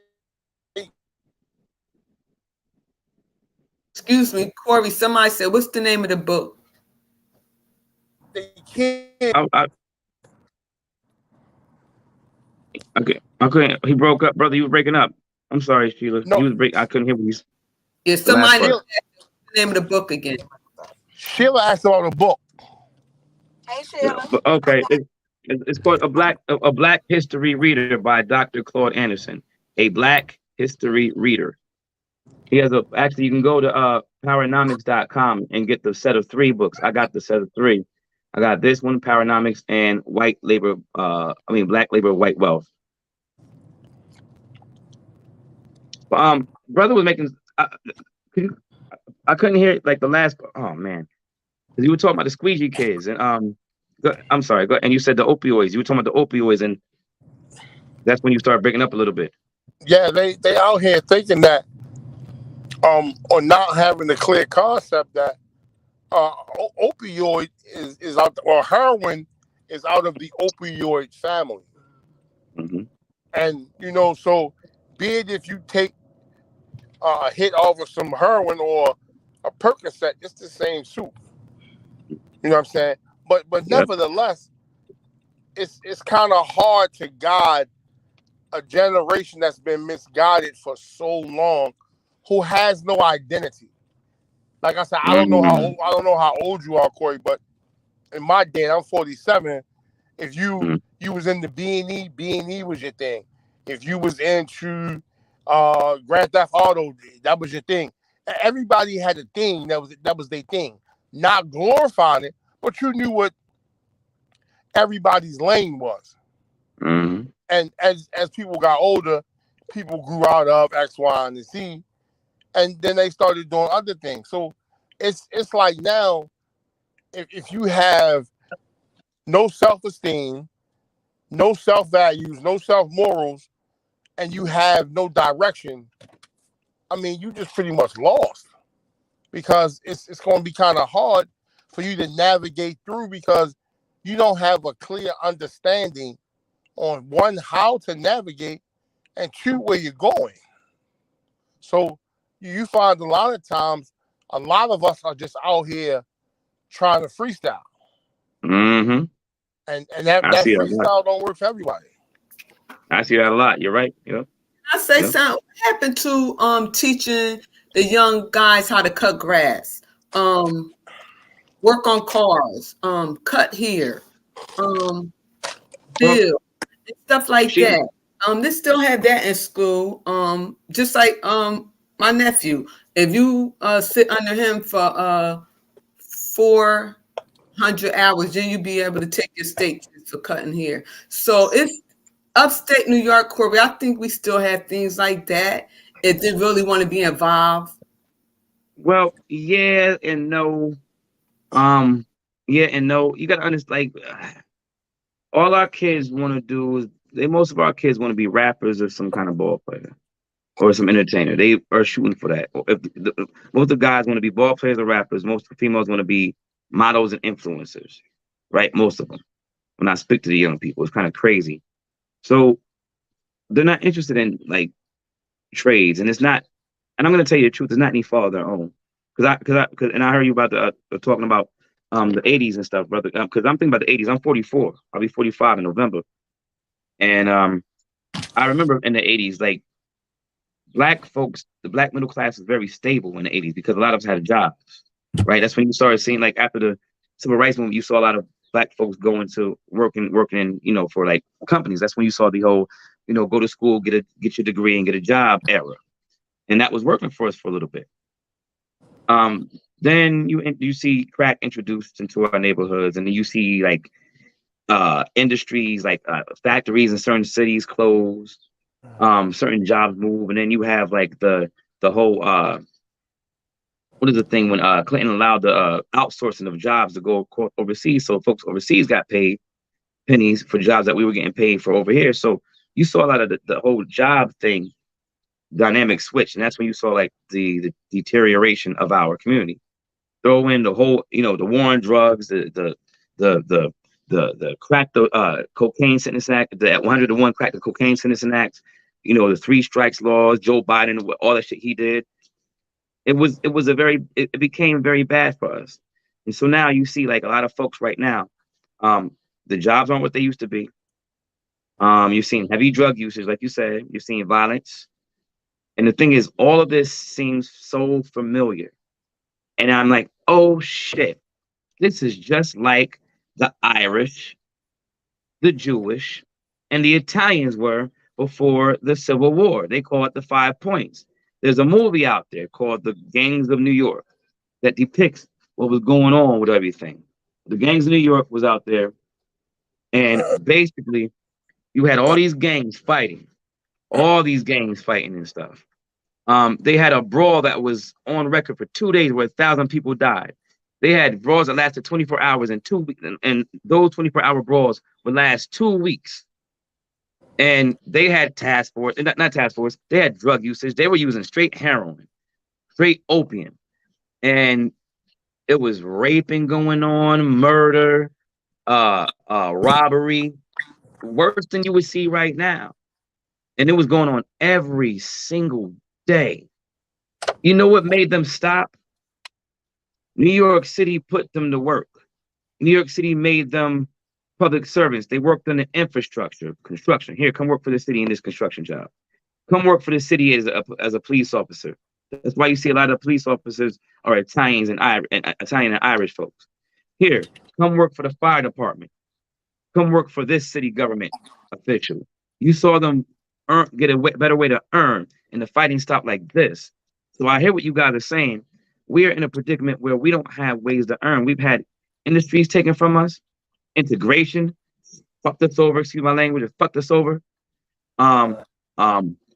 Excuse me, Corey, somebody said, what's the name of the book? can't. Okay. He broke up, brother. You were breaking up. I'm sorry, Sheila. No. I couldn't hear what you said. Yeah, somebody said the name of the book again. Sheila asked about a book. Hey, Sheila. Okay. It's called a Black History Reader by Dr. Claude Anderson. A Black History Reader. He has actually, you can go to Paranomics.com and get the set of 3 books. I got the set of 3. I got this one, Paranomics, and Black Labor, White Wealth. Brother was making, I couldn't hear like the last, oh man. You were talking about the squeegee kids and I'm sorry, and you said the opioids. You were talking about the opioids, and that's when you started breaking up a little bit. Yeah, they out here thinking that or not having a clear concept that opioid is out, or heroin is out of the opioid family. And so be it if you take a hit off of some heroin or a Percocet, it's the same soup. You know what I'm saying? But nevertheless, it's kind of hard to guide a generation that's been misguided for so long, who has no identity. Like I said, I don't know how old you are, Corey, but in my day, I'm 47. If you was into B&E was your thing. If you was into Grand Theft Auto, that was your thing. Everybody had a thing that was their thing. Not glorifying it, but you knew what everybody's lane was. And as people got older, people grew out of X, Y, and Z, and then they started doing other things. So it's like now, if you have no self-esteem, no self-values, no self-morals, and you have no direction, I mean, you just pretty much lost, because it's going to be kind of hard for you to navigate through, because you don't have a clear understanding on, 1, how to navigate, and 2, where you're going. So you find a lot of times, a lot of us are just out here trying to freestyle. And that freestyle don't work for everybody. I see that a lot. You're right. Yeah. I say something. What happened to teaching the young guys how to cut grass, work on cars, cut here, build, and stuff like that? They still have that in school. Just like my nephew. If you sit under him for 400 hours, then you'll be able to take your state for cutting here. So it's upstate New York, Corey. I think we still have things like that if they really want to be involved. Well, yeah and no. Yeah and no. You gotta understand, like, all our kids want to do is most of our kids want to be rappers or some kind of ball player or some entertainer. They are shooting for that. Most of the guys want to be ball players or rappers. Most of the females want to be models and influencers, right? Most of them. When I speak to the young people, it's kind of crazy. So they're not interested in like trades, and it's not and I'm going to tell you the truth, it's not any fault of their own. And I heard you about talking about the 80s and stuff, brother. Because I'm thinking about the 80s. I'm 44. I'll be 45 in November. And I remember in the 80s, like black folks, the black middle class was very stable in the 80s because a lot of us had jobs, right? That's when you started seeing, like, after the civil rights movement, you saw a lot of black folks going to working in, you know, for like companies. That's when you saw the whole, you know, go to school, get your degree and get a job era. And that was working for us for a little bit. Then you see crack introduced into our neighborhoods, and then you see like industries like factories in certain cities close, certain jobs move, and then you have like the whole what is the thing when Clinton allowed the outsourcing of jobs to go overseas, so folks overseas got paid pennies for jobs that we were getting paid for over here. So you saw a lot of the whole job thing dynamic switch, and that's when you saw like the deterioration of our community. Throw in the whole, you know, the war on drugs, the crack, the cocaine sentencing act, the 101 crack the cocaine sentencing act, you know, the 3 strikes laws, Joe Biden, all that shit he did. It became very bad for us. And so now you see like a lot of folks right now, the jobs aren't what they used to be. You're seeing heavy drug usage, like you said, you're seeing violence. And the thing is, all of this seems so familiar. And I'm like, oh shit, this is just like the Irish, the Jewish, and the Italians were before the Civil War. They call it the 5 points. There's a movie out there called The Gangs of New York that depicts what was going on with everything. The Gangs of New York was out there, and basically you had all these gangs fighting and stuff. They had a brawl that was on record for 2 days where 1,000 people died. They had brawls that lasted 24 hours and 2 weeks, and those 24-hour brawls would last 2 weeks. And they had task force, not task force, they had drug usage. They were using straight heroin, straight opium. And it was raping going on, murder, robbery, worse than you would see right now. And it was going on every single day. You know what made them stop? New York City put them to work. New York City made them public servants. They worked on the infrastructure, construction. Here, come work for the city in this construction job. Come work for the city as a police officer. That's why you see a lot of police officers are Italians and Italian and Irish folks. Here, come work for the fire department. Come work for this city government official. You saw them get a better way to earn, and the fighting stopped like this. So I hear what you guys are saying. We are in a predicament where we don't have ways to earn. We've had industries taken from us, integration fucked us over. Excuse my language, it fucked us over.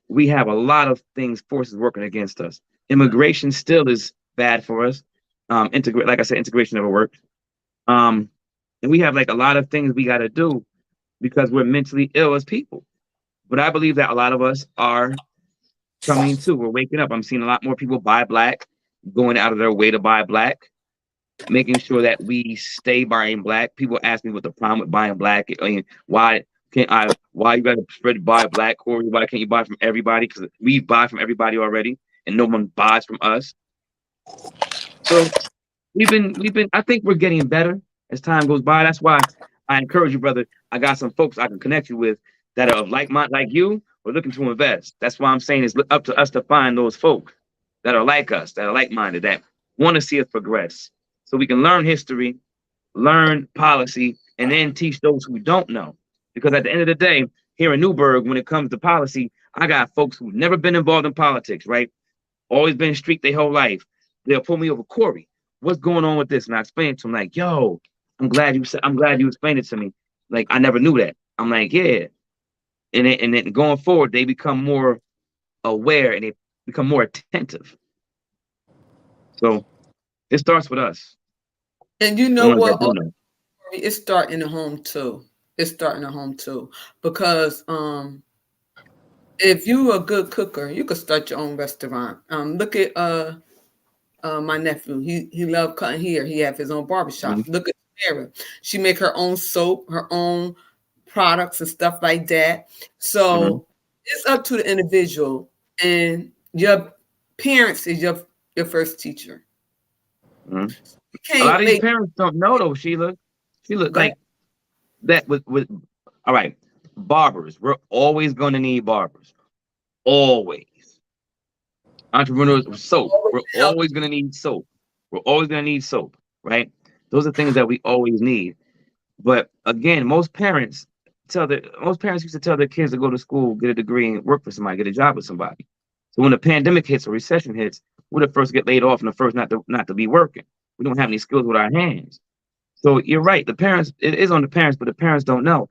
We have a lot of forces working against us. Immigration still is bad for us. Like I said, integration never worked. And we have like a lot of things we got to do because we're mentally ill as people. But I believe that a lot of us are coming to. We're waking up. I'm seeing a lot more people buy black, going out of their way to buy black, making sure that we stay buying black. People ask me what the problem with buying black. I mean, why you gotta buy black, Corey? Why can't you buy from everybody? Because we buy from everybody already, and no one buys from us. So we've been. I think we're getting better as time goes by. That's why I encourage you, brother. I got some folks I can connect you with that are of like mind, like you. We're looking to invest. That's why I'm saying it's up to us to find those folks that are like us, that are like-minded, that want to see us progress, so we can learn history, learn policy, and then teach those who don't know. Because at the end of the day, here in Newburgh, when it comes to policy, I got folks who've never been involved in politics, right? Always been street their whole life. They'll pull me over, Corey, what's going on with this? And I explain it to them like, yo, I'm glad you explained it to me. Like, I never knew that. I'm like, yeah. And then going forward, they become more aware and they become more attentive. So it starts with us. And you know what? It's starting at home too. It's starting at home too. Because if you're a good cooker, you could start your own restaurant. Look at my nephew. He loved cutting hair. He have his own barbershop. Mm-hmm. Look at Sarah. She make her own soap, her own products and stuff like that. So it's up to the individual and your parents is your first teacher. Mhm. You A lot can't of these make parents don't know though, Sheila. Sheila, go ahead. like that with all right, barbers. We're always going to need barbers. Always. Entrepreneurs with soap. Always We're help. always going to need soap. We're always going to need soap, right? Those are things that we always need. But again, most parents used to tell their kids to go to school, get a degree, and work for somebody, get a job with somebody. So when the pandemic hits or recession hits, we're the first to get laid off and the first not to be working. We don't have any skills with our hands. So you're right. The parents, it is on the parents, but the parents don't know.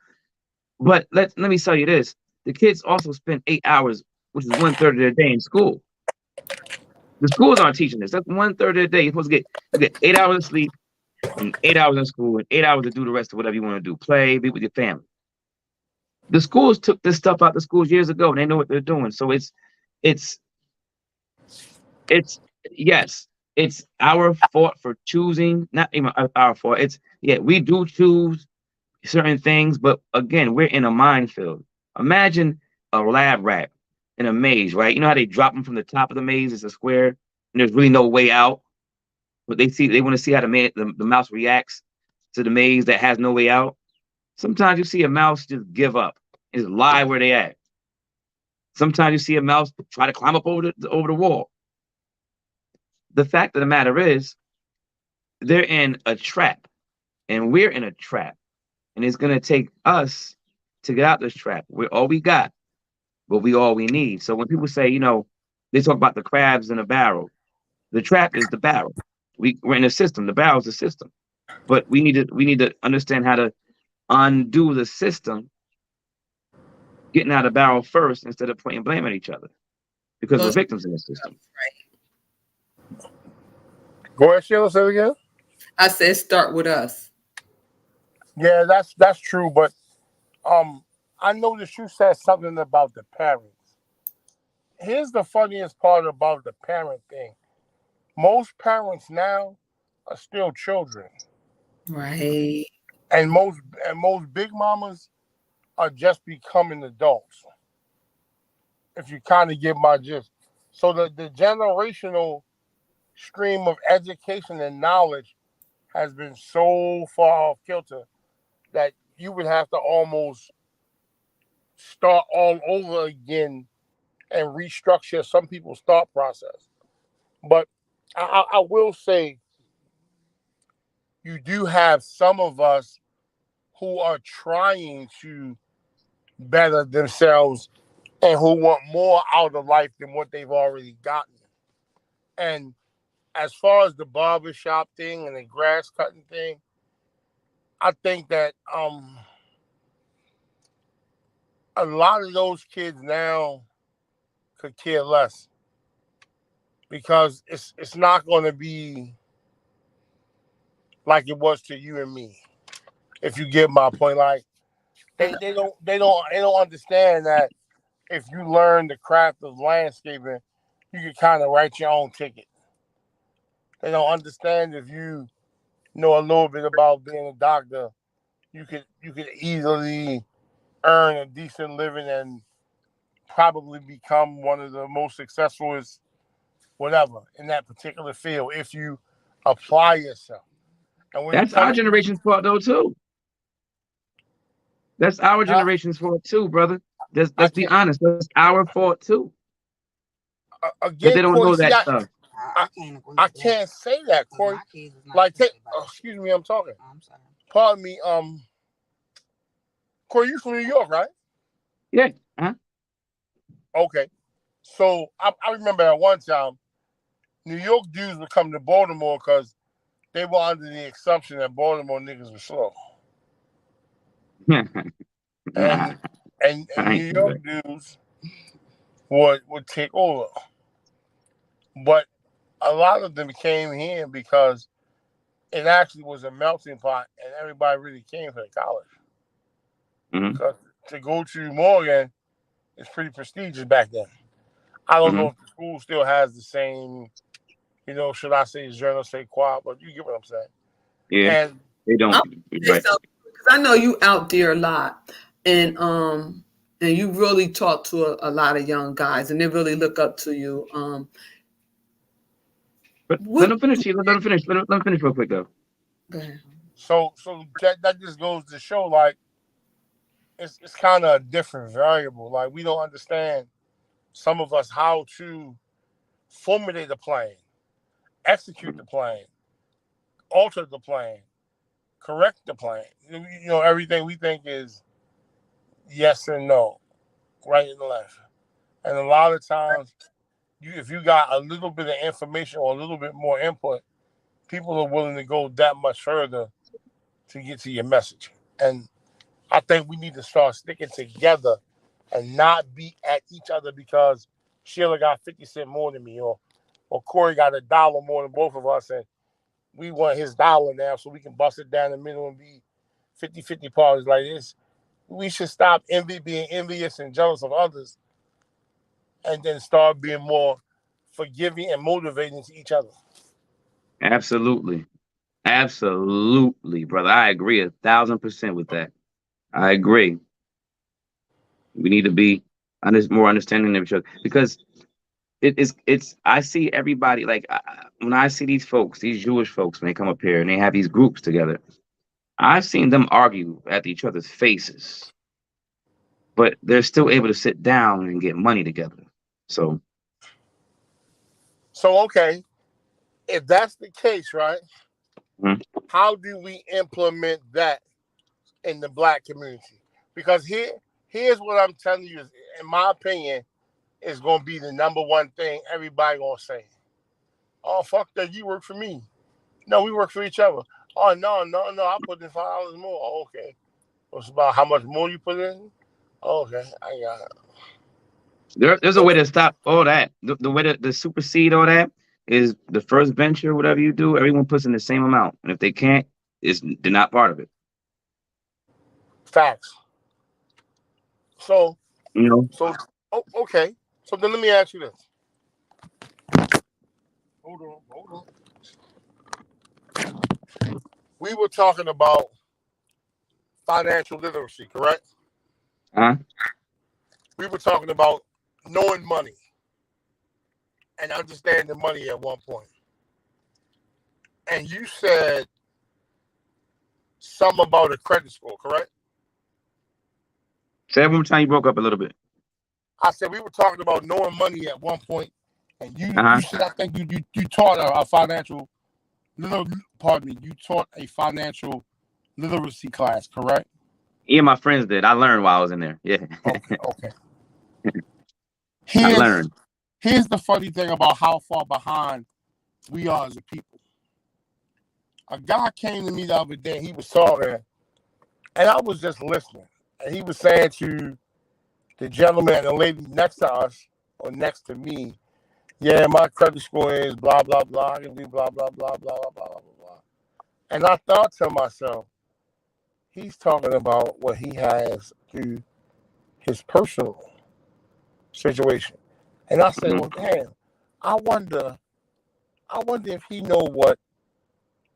But let me tell you this: the kids also spend 8 hours, which is 1/3 of their day in school. The schools aren't teaching this. That's 1/3 of the day. You're supposed to get 8 hours of sleep and 8 hours in school and 8 hours to do the rest of whatever you want to do, play, be with your family. The schools took this stuff out the schools years ago, and they know what they're doing. So it's it's yes, it's our fault for choosing, not even our fault. We do choose certain things, but again, we're in a minefield. Imagine a lab rat in a maze, right? You know how they drop them from the top of the maze? It's a square, and there's really no way out. But they want to see how the mouse reacts to the maze that has no way out. Sometimes you see a mouse just give up, just lie where they at. Sometimes you see a mouse try to climb up over the wall. The fact of the matter is, they're in a trap, and we're in a trap, and it's gonna take us to get out this trap. We're all we got, but we all we need. So when people say, they talk about the crabs in a barrel, the trap is the barrel. We're in a system. The barrel is the system, but we need to understand how to undo the system, getting out of the barrel first instead of pointing blame at each other, because we're victims in the system. Go ahead, Sheila. Say it again. I said start with us. Yeah, that's true. But I noticed you said something about the parents. Here's the funniest part about the parent thing. Most parents now are still children, Right. and most big mamas are just becoming adults. If you kind of get my gist, so the generational stream of education and knowledge has been so far off kilter that you would have to almost start all over again and restructure some people's thought process. But I will say, you do have some of us who are trying to better themselves and who want more out of life than what they've already gotten. And as far as the barbershop thing and the grass cutting thing, I think that a lot of those kids now could care less, because it's not going to be like it was to you and me. If you get my point, like they don't understand that if you learn the craft of landscaping, you can kind of write your own ticket. They don't understand if you know a little bit about being a doctor, you could easily earn a decent living and probably become one of the most successful whatever in that particular field if you apply yourself. And when you That's our come, generation's fault though too. That's our generation's fault too, brother. I Let's be can't honest. That's our fault too. That again, they don't Corey. know See, that stuff. I can't say that, Corey. Like, excuse me, I'm talking. I'm sorry. Pardon me. Corey, you from New York, right? Yeah. Huh? Okay. So I remember at one time, New York dudes would come to Baltimore because they were under the assumption that Baltimore niggas were slow. Nah, And I New ain't say York that. dudes would take over. But a lot of them came here because it actually was a melting pot and everybody really came for the college. Mm-hmm. Because to go to Morgan is pretty prestigious back then. I don't know if the school still has the same, should I say je ne sais quoi, but you get what I'm saying. Yeah, And they don't. I'll say Right. something because I know you out there a lot, and you really talk to a lot of young guys, and they really look up to you. But let him finish. Let him finish. Let him finish real quick though. Go ahead. So that just goes to show, like, it's kind of a different variable. Like, we don't understand, some of us, how to formulate a plan, execute the plan, alter the plan, correct the plan. You know, everything we think is yes and no, right and left. And a lot of times, if you got a little bit of information or a little bit more input, people are willing to go that much further to get to your message. And I think we need to start sticking together and not be at each other because Sheila got 50 cents more than me, or Corey got $1 more than both of us, and we want his dollar now so we can bust it down the middle and be 50-50 parties like this. We should stop being envious and jealous of others, and then start being more forgiving and motivating to each other. Absolutely. Absolutely, brother. I agree 1,000% with that. I agree. We need to be more understanding of each other because it's I see everybody, like, when I see these folks, these Jewish folks, when they come up here and they have these groups together, I've seen them argue at each other's faces, but they're still able to sit down and get money together. So okay, if that's the case, right? Mhm. How do we implement that in the Black community? Because here's what I'm telling you, in my opinion, is going to be the number one thing everybody going to say. Oh, fuck that, you work for me. No, we work for each other. Oh, no, I put in $5 more. Oh, okay. It's about how much more you put in? Oh, okay, I got it. There's a way to stop all that. The way to supersede all that is the first venture, whatever you do, everyone puts in the same amount. And if they can't, they're not part of it. Facts. So, okay. So then let me ask you this. Hold on. We were talking about financial literacy, correct? Huh? We were talking about knowing money and understanding money at one point. And you said something about a credit score, correct? Say it one more time. You broke up a little bit. I said we were talking about knowing money at one point, and you said, I think you taught a financial, pardon me, you taught a financial literacy class, correct? Yeah, my friends did. I learned while I was in there. Yeah. Okay. I learned. Here's the funny thing about how far behind we are as a people. A guy came to me the other day. He was talking, and I was just listening. And he was saying to the gentleman and the lady next to us or next to me, yeah, my credit score is blah, blah, blah. I can do blah, blah, blah, blah, blah, blah, blah. And I thought to myself, he's talking about what he has through his personal situation. And I said, well, damn, I wonder if he know what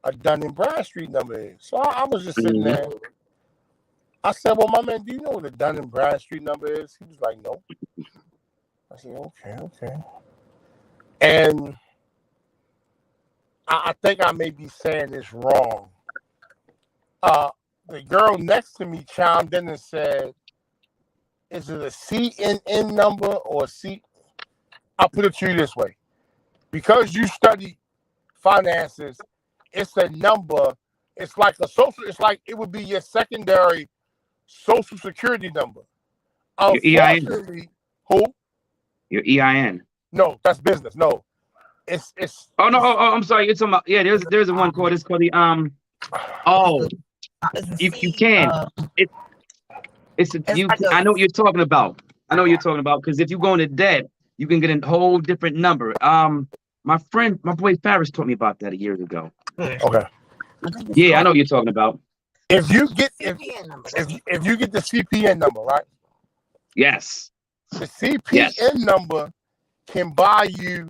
a Dun & Bradstreet number is. So I was just sitting there. I said, well, my man, do you know what a Dun & Bradstreet number is? He was like, no. I said, okay. And I think I may be saying this wrong. The girl next to me chimed in and said, is it a CNN number or a C? I'll put it to you this way. Because you study finances, it's a number. It's like it would be your secondary social security number. Your EIN. Who? Your EIN. No, that's business. No. It's Oh no, I'm sorry. You're talking about, yeah, there's a one called, it's called the you can. I know what you're talking about. Because if you go into debt, you can get a whole different number. My boy Farris taught me about that years ago. Okay. Yeah, I know what you're talking about. If you get if you get the CPN number, right? Yes. The CPN number can buy you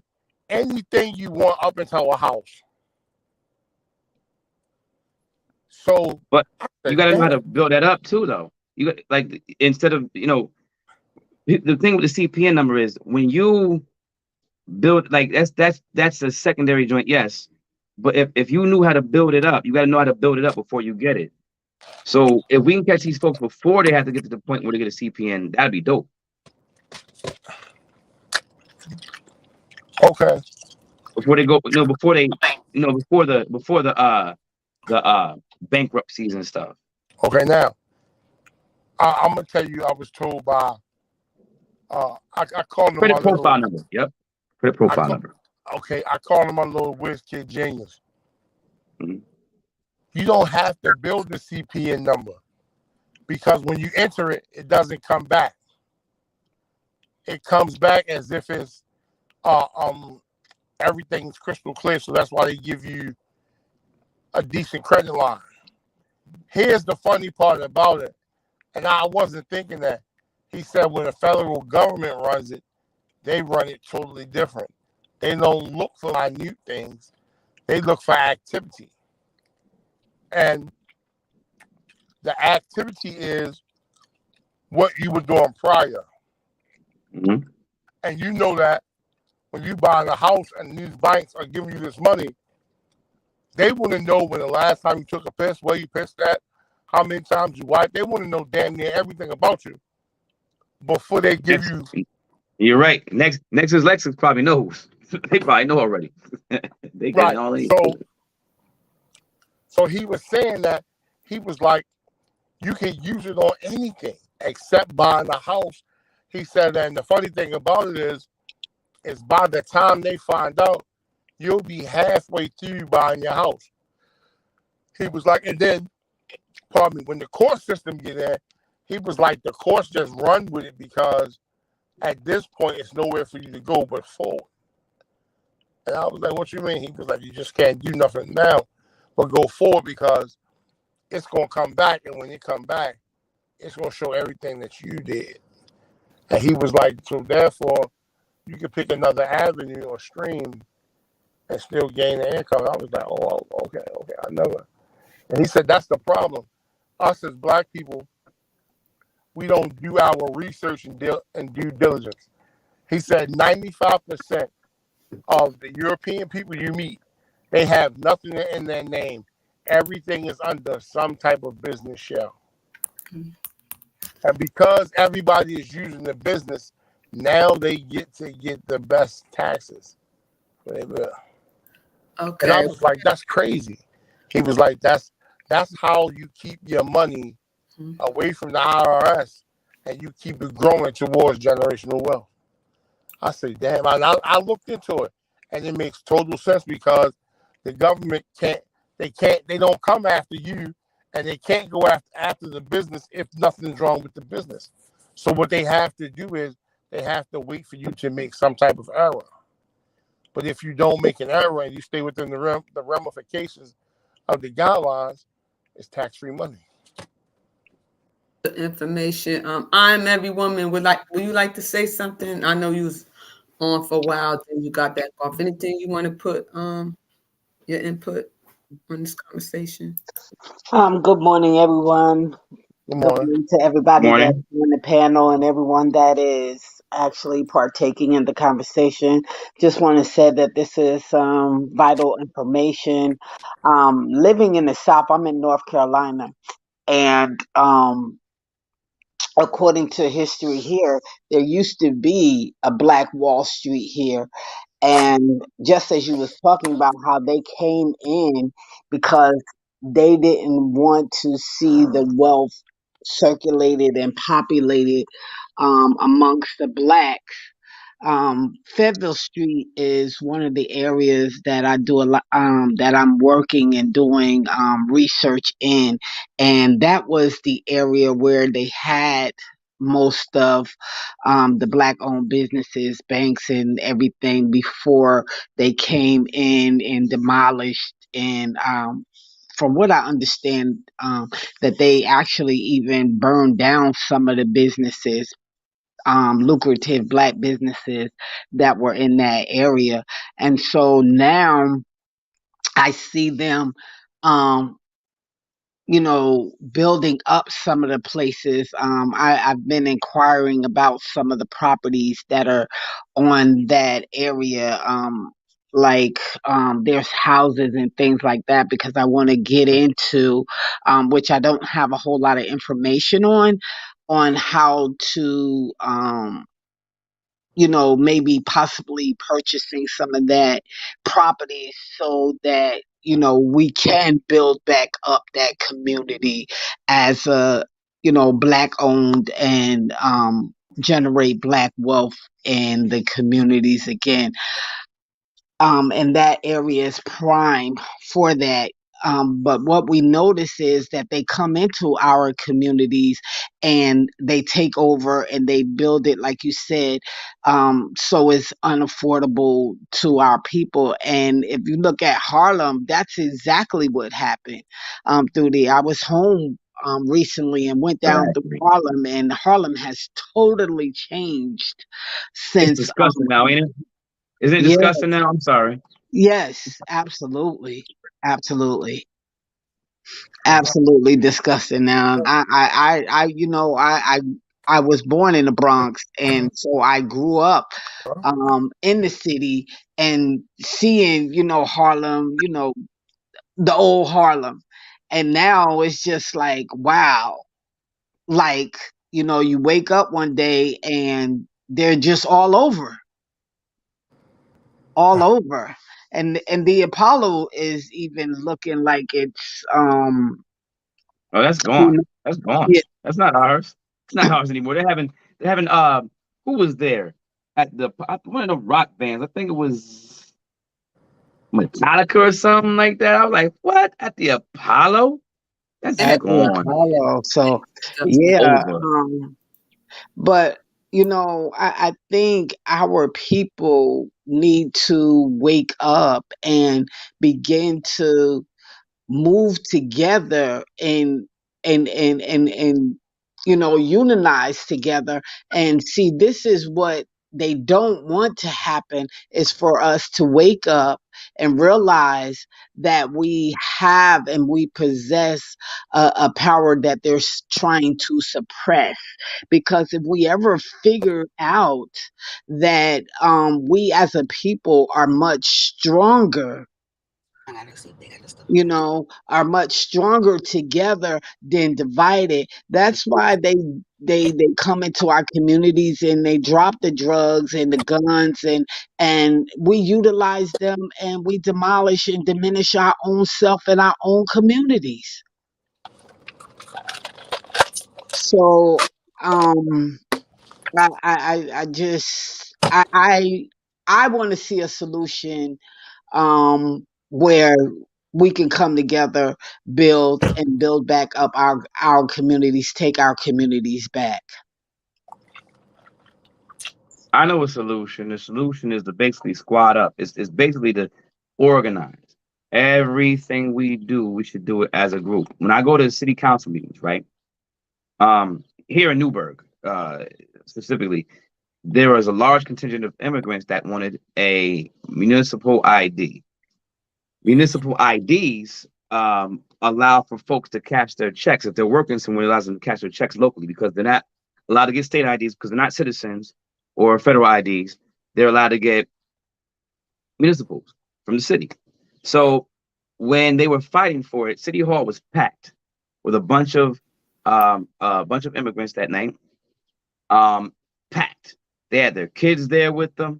anything you want up until a house. So, but you got to know how to build that up too, though. You got, like, instead of, the thing with the CPN number is when you build like that's a secondary joint, yes. But if you knew how to build it up, you got to know how to build it up before you get it. So if we can catch these folks before they have to get to the point where they get a CPN, that'd be dope. Okay. Before they go, before they, before the bankruptcies and stuff. Okay. Now, I'm gonna tell you, I was told by I called him Credit my profile little. number. Yep. Credit profile number. Okay, I called him my little whiz kid genius. Mhm. You don't have to build the CPN number because when you enter it, it doesn't come back. It comes back as if it's everything's crystal clear. So that's why they give you a decent credit line. Here's the funny part about it, and I wasn't thinking that. He said when the federal government runs it, they run it totally different. They don't look for minute things. They look for activity. And the activity is what you were doing prior. Mhm. And you know that when you buy a house and these banks are giving you this money, they want to know when the last time you took a piss, where you pissed at, how many times you wiped. They want to know damn near everything about you before they give you. You're right. Next is Lexus probably knows. They probably know already. They got Right. it all in. So he was saying that he was like, you can use it on anything except buying a house. He said, and the funny thing about it is by the time they find out, you'll be halfway through buying your house. He was like, and then, pardon me, when the court system get in, he was like, the courts just run with it because at this point, it's nowhere for you to go but forward. And I was like, what you mean? He was like, you just can't do nothing now but go forward because it's going to come back. And when it come back, it's going to show everything that you did. And he was like, so therefore, you can pick another avenue or stream and still gain the income. I was like, oh, okay, I know it. And he said, that's the problem. Us as Black people, we don't do our research and due diligence. He said 95% of the European people you meet, they have nothing in their name. Everything is under some type of business shell. And because everybody is using the business, now they get to get the best taxes. Okay. And I was like, that's crazy. He was like, that's how you keep your money away from the IRS and you keep it growing towards generational wealth. I said, damn, I looked into it and it makes total sense because the government they don't come after you and they can't go after the business if nothing's wrong with the business. So what they have to do is they have to wait for you to make some type of error. But if you don't make an error and you stay within the ramifications of the guidelines, it's tax-free money. The information. I'm every woman would you like to say something? I know you was on for a while, then you got back off. Anything you want to put your input on this conversation? Good morning, everyone. Good morning. To everybody that's Morning. on the panel and everyone that is actually partaking in the conversation. Just want to say that this is vital information. Living in the South, I'm in North Carolina, and according to history here, there used to be a Black Wall Street here. And just as you was talking about how they came in because they didn't want to see the wealth circulated and populated amongst the Blacks. Fayetteville Street is one of the areas that I do a lot, that I'm working and doing research in, and that was the area where they had most of the black-owned businesses, banks, and everything before they came in and demolished. And from what I understand, that they actually even burned down some of the businesses, lucrative Black businesses that were in that area. And so now I see them um, building up some of the places. I've been inquiring about some of the properties that are on that area. Like there's houses and things like that because I want to get into, which I don't have a whole lot of information on how to maybe possibly purchasing some of that property so that, we can build back up that community as a, black owned and generate black wealth in the communities again. And that area is prime for that. But what we notice is that they come into our communities and they take over and they build it, like you said, so it's unaffordable to our people. And if you look at Harlem, that's exactly what happened through there. I was home recently and went down through Exactly. Harlem, and Harlem has totally changed It's since. disgusting now, ain't it? Isn't it Yeah. disgusting now? I'm sorry. Yes, absolutely. Absolutely. Absolutely disgusting. Now, I was born in the Bronx, and so I grew up in the city and seeing, Harlem, the old Harlem. And now it's just like, wow. Like, you wake up one day and they're just all over. And the Apollo is even looking like it's Oh, that's you gone. know, That's gone. yeah, That's not ours. It's not ours anymore. They're having who was there at one of the rock bands? I think it was Metallica or something like that. I was like, what? At the Apollo? That's And at the gone. Apollo. So that's yeah, Over. but I think our people need to wake up and begin to move together and unionize together and see, this is what they don't want to happen, is for us to wake up and realize that we have and we possess a power that they're trying to suppress. Because if we ever figure out that we as a people are much stronger, I gotta see if they got the stuff. are much stronger together than divided. That's why they come into our communities and they drop the drugs and the guns, and we utilize them and we demolish and diminish our own self and our own communities. So um I just I want to see a solution where we can come together, build back up our communities, take our communities back. I know a solution. The solution is to basically squad up. It's basically to organize. Everything we do, we should do it as a group. When I go to city council meetings, right? Here in Newburgh, specifically, there was a large contingent of immigrants that wanted a municipal ID. Municipal IDs allow for folks to cash their checks. If they're working somewhere, it allows them to cash their checks locally because they're not allowed to get state IDs because they're not citizens or federal IDs. They're allowed to get municipals from the city. So when they were fighting for it, City Hall was packed with a bunch of immigrants that night. Packed. They had their kids there with them.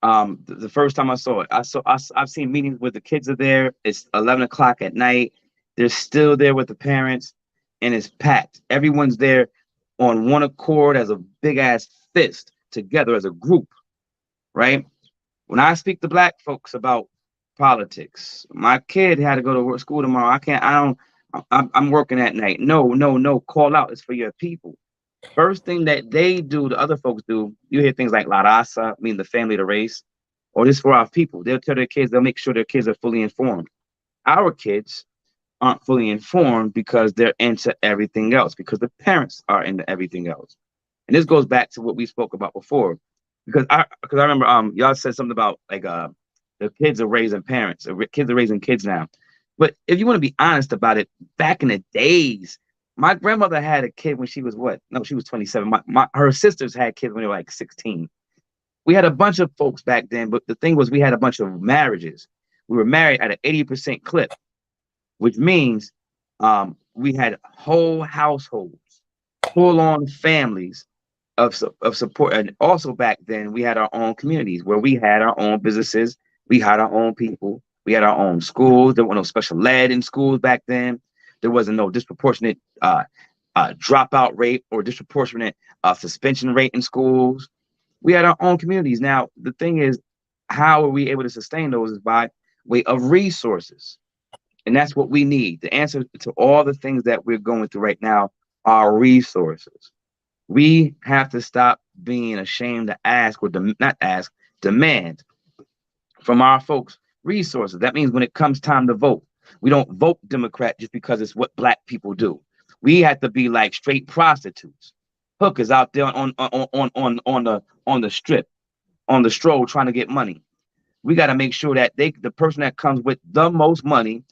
The first time I saw it, I've seen meetings where the kids are there. It's 11 o'clock at night. They're still there with the parents, and it's packed. Everyone's there on one accord as a big ass fist together as a group, right? When I speak to black folks about politics, my kid had to go to school tomorrow. I can't. I don't. I'm working at night. No, no, no. Call out. It's for your people. First thing that they do, the other folks do, you hear things like La Raza, meaning the family, the race, or this for our people. They'll tell their kids, they'll make sure their kids are fully informed. Our kids aren't fully informed because they're into everything else, because the parents are into everything else. And this goes back to what we spoke about before. Because I remember y'all said something about like the kids are raising parents, or kids are raising kids now. But if you want to be honest about it, back in the days, my grandmother had a kid when she was what? No, she was 27. Her sisters had kids when they were like 16. We had a bunch of folks back then, but the thing was we had a bunch of marriages. We were married at an 80% clip, which means we had whole households, full-on families of support. And also back then, we had our own communities where we had our own businesses, we had our own people, we had our own schools. There was no special ed in schools back then. There wasn't no disproportionate dropout rate or disproportionate suspension rate in schools. We had our own communities. Now, the thing is, how are we able to sustain those is by way of resources. And that's what we need. The answer to all the things that we're going through right now are resources. We have to stop being ashamed to ask or not ask, demand from our folks resources. That means when it comes time to vote, we don't vote Democrat just because it's what Black people do. We have to be like straight prostitutes, hookers out there on the strip, on the stroll trying to get money. We got to make sure that the person that comes with the most money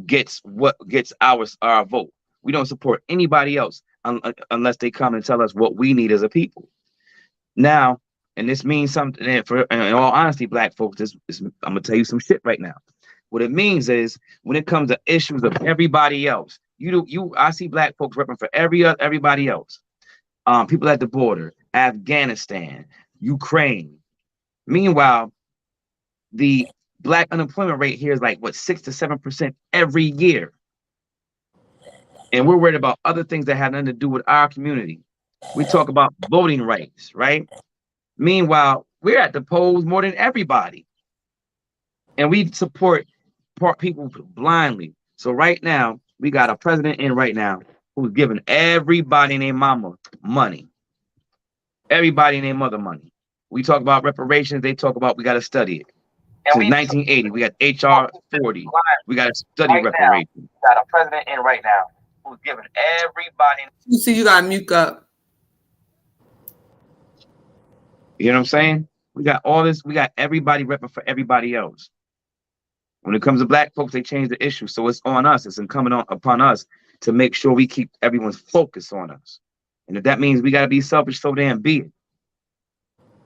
gets our vote. We don't support anybody else unless they come and tell us what we need as a people. Now, and this means something. In all honesty, Black folks, I'm gonna tell you some shit right now. What it means is when it comes to issues of everybody else, I see Black folks repping for everybody else. People at the border, Afghanistan, Ukraine. Meanwhile, the Black unemployment rate here is like 6 to 7% every year. And we're worried about other things that have nothing to do with our community. We talk about voting rights, right? Meanwhile, we're at the polls more than everybody. And we support people blindly. So right now, we got a president in right now who's giving everybody and their mama money. Everybody and their mother money. We talk about reparations. They talk about we got to study it. Since 1980, we got HR 40. We got to study reparations. We got a president in right now who's giving everybody. You see, you got to mute up. You know what I'm saying? We got all this. We got everybody repping for everybody else. When it comes to Black folks, they change the issue. So it's on us. It's incumbent upon us to make sure we keep everyone's focus on us. And if that means we got to be selfish, so damn be it.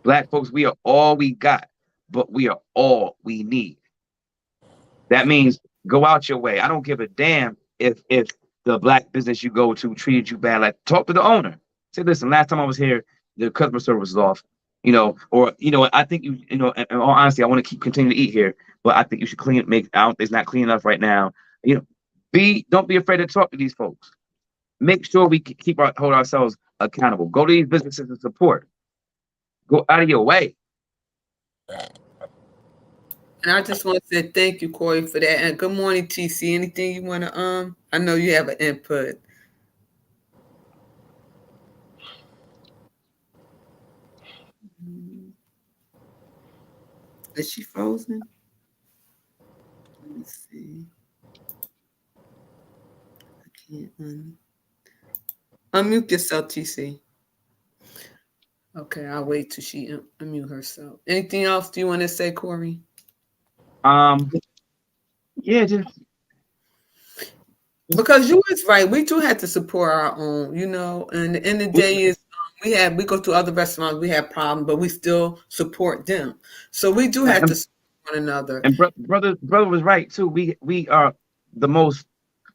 Black folks, we are all we got, but we are all we need. That means go out your way. I don't give a damn if the Black business you go to treated you bad. Like, talk to the owner. Say, listen, last time I was here, the customer service was off. I think in all honesty, I want to keep continuing to eat here, but I think you should clean it. It's not clean enough right now. Don't be afraid to talk to these folks. Make sure we hold ourselves accountable. Go to these businesses and support. Go out of your way. And I just want to say thank you, Corey, for that. And good morning, TC. Anything you want to I know you have an input. Is she frozen? Let me see. I can't unmute yourself, TC. Okay, I'll wait till she unmute herself. Anything else do you want to say, Corey? Yeah, just because you was right. We do have to support our own, and the end of the day is we go to other restaurants, we have problems, but we still support them. So we do have to support one another. And brother was right too. We are the most